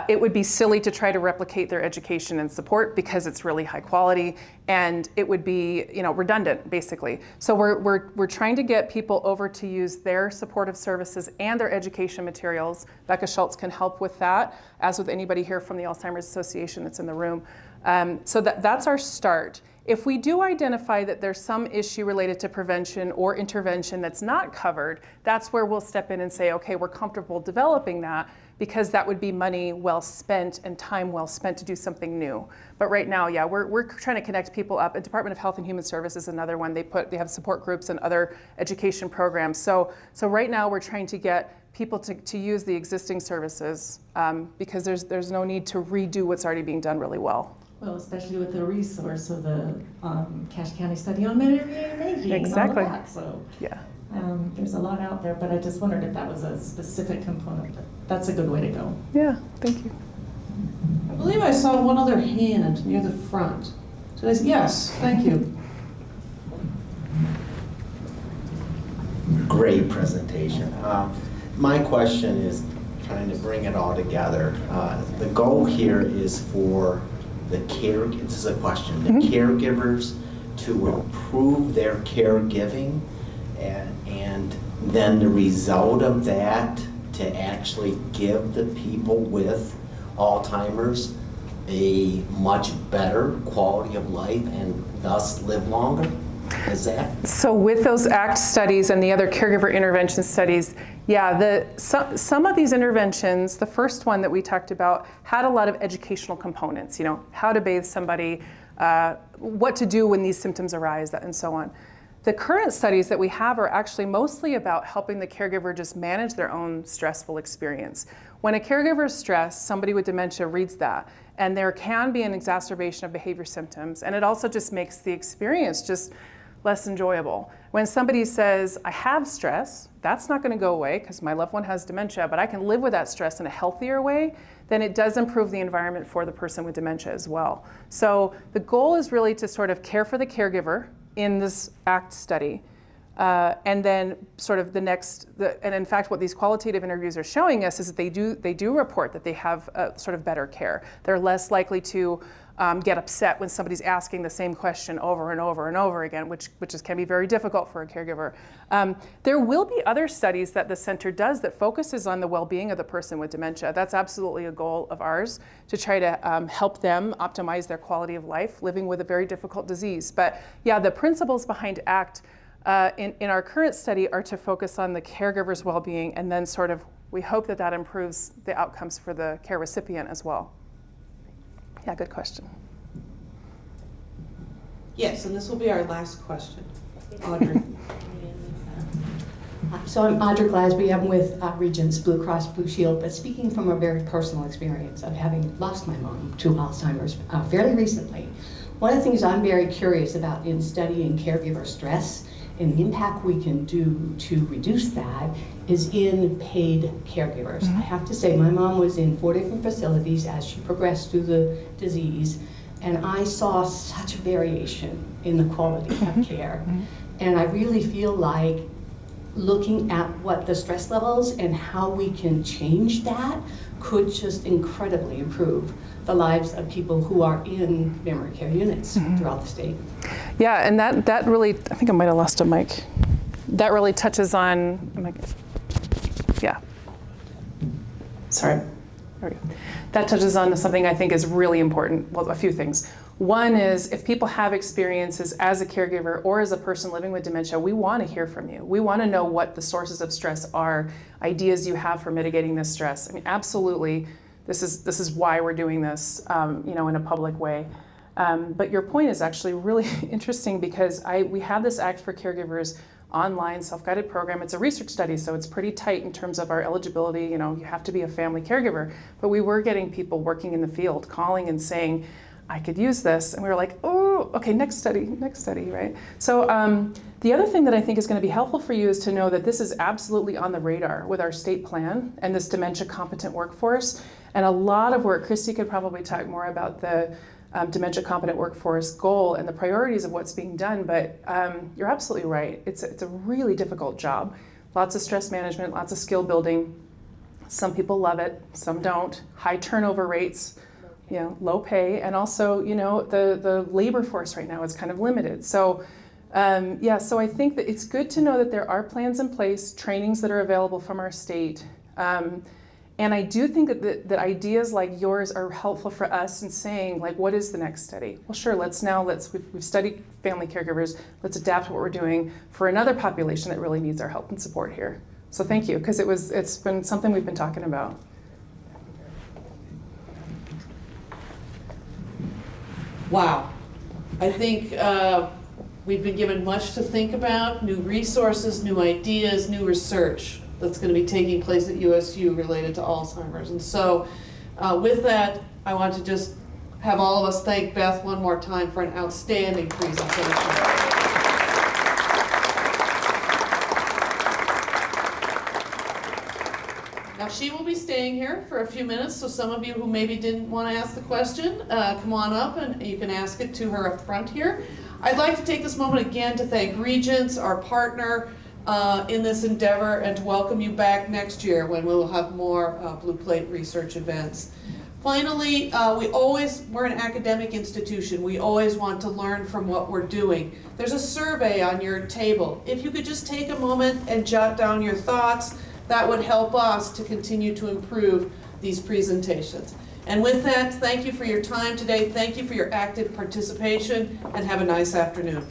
It would be silly to try to replicate their education and support because it's really high quality, and it would be, redundant basically. So we're trying to get people over to use their supportive services and their education materials. Becca Schultz can help with that, as with anybody here from the Alzheimer's Association that's in the room. So that's our start. If we do identify that there's some issue related to prevention or intervention that's not covered, that's where we'll step in and say, okay, we're comfortable developing that, because that would be money well spent and time well spent to do something new. But right now, yeah, we're trying to connect people up. The Department of Health and Human Services is another one. They have support groups and other education programs. So right now we're trying to get people to use the existing services because there's no need to redo what's already being done really well. Well, especially with the resource of the Cache County Study on Making. Exactly. And all of that, so. Yeah. There's a lot out there, but I just wondered if that was a specific component, but that's a good way to go. Yeah, thank you. I believe I saw one other hand near the front. Yes, thank you. Great presentation. My question is trying to bring it all together. The goal here is for this is a question, the caregivers to improve their caregiving, and then the result of that to actually give the people with Alzheimer's a much better quality of life and thus live longer? Is that? So with those ACT studies and the other caregiver intervention studies, yeah, some of these interventions, the first one that we talked about, had a lot of educational components, how to bathe somebody, what to do when these symptoms arise, and so on. The current studies that we have are actually mostly about helping the caregiver just manage their own stressful experience. When a caregiver is stressed, somebody with dementia reads that, and there can be an exacerbation of behavior symptoms, and it also just makes the experience just less enjoyable. When somebody says, I have stress, that's not going to go away because my loved one has dementia, but I can live with that stress in a healthier way, then it does improve the environment for the person with dementia as well. So the goal is really to sort of care for the caregiver in this ACT study. And then sort of and in fact what these qualitative interviews are showing us is that they do report that they have sort of better care. They're less likely to get upset when somebody's asking the same question over and over and over again, which can be very difficult for a caregiver. There will be other studies that the center does that focuses on the well-being of the person with dementia. That's absolutely a goal of ours, to try to help them optimize their quality of life living with a very difficult disease. But yeah, the principles behind ACT in our current study are to focus on the caregiver's well-being, and then sort of we hope that improves the outcomes for the care recipient as well. Yeah, good question. Yes, and this will be our last question. Audrey. So I'm Audrey Glasby. I'm with Regents Blue Cross Blue Shield, but speaking from a very personal experience of having lost my mom to Alzheimer's fairly recently, one of the things I'm very curious about in studying caregiver stress and the impact we can do to reduce that is in paid caregivers. I have to say, my mom was in 4 different facilities as she progressed through the disease, and I saw such a variation in the quality of care. And I really feel like looking at what the stress levels and how we can change that could just incredibly improve the lives of people who are in memory care units throughout the state. Yeah, and that really, I think I might have lost a mic. That really touches on, yeah. Sorry. There we go. That touches on something I think is really important. Well, a few things. One is, if people have experiences as a caregiver or as a person living with dementia, we want to hear from you. We want to know what the sources of stress are, ideas you have for mitigating this stress. I mean, absolutely, this is why we're doing this, in a public way. But your point is actually really interesting, because we have this Act for Caregivers online self-guided program. It's a research study, so it's pretty tight in terms of our eligibility. You know, you have to be a family caregiver. But we were getting people working in the field, calling and saying, I could use this. And we were like, oh, okay, next study, right? So the other thing that I think is going to be helpful for you is to know that this is absolutely on the radar with our state plan and this dementia competent workforce. And a lot of work, Christy could probably talk more about the dementia competent workforce goal and the priorities of what's being done, but you're absolutely right. It's a really difficult job. Lots of stress management, lots of skill building. Some people love it, some don't. High turnover rates, you know, low pay, and also, you know, the labor force right now is kind of limited. So yeah, so I think that it's good to know that there are plans in place, trainings that are available from our state. And I do think that ideas like yours are helpful for us in saying, like, what is the next study? Well, sure, we've studied family caregivers, let's adapt what we're doing for another population that really needs our help and support here. So thank you, because it's been something we've been talking about. Wow. I think we've been given much to think about, new resources, new ideas, new research that's going to be taking place at USU related to Alzheimer's. And so with that, I want to just have all of us thank Beth one more time for an outstanding presentation. Now she will be staying here for a few minutes, so some of you who maybe didn't want to ask the question, come on up and you can ask it to her up front here. I'd like to take this moment again to thank Regents, our partner, in this endeavor, and to welcome you back next year when we will have more Blue Plate research events. Finally, we're an academic institution. We always want to learn from what we're doing. There's a survey on your table. If you could just take a moment and jot down your thoughts, that would help us to continue to improve these presentations. And with that, thank you for your time today. Thank you for your active participation, and have a nice afternoon.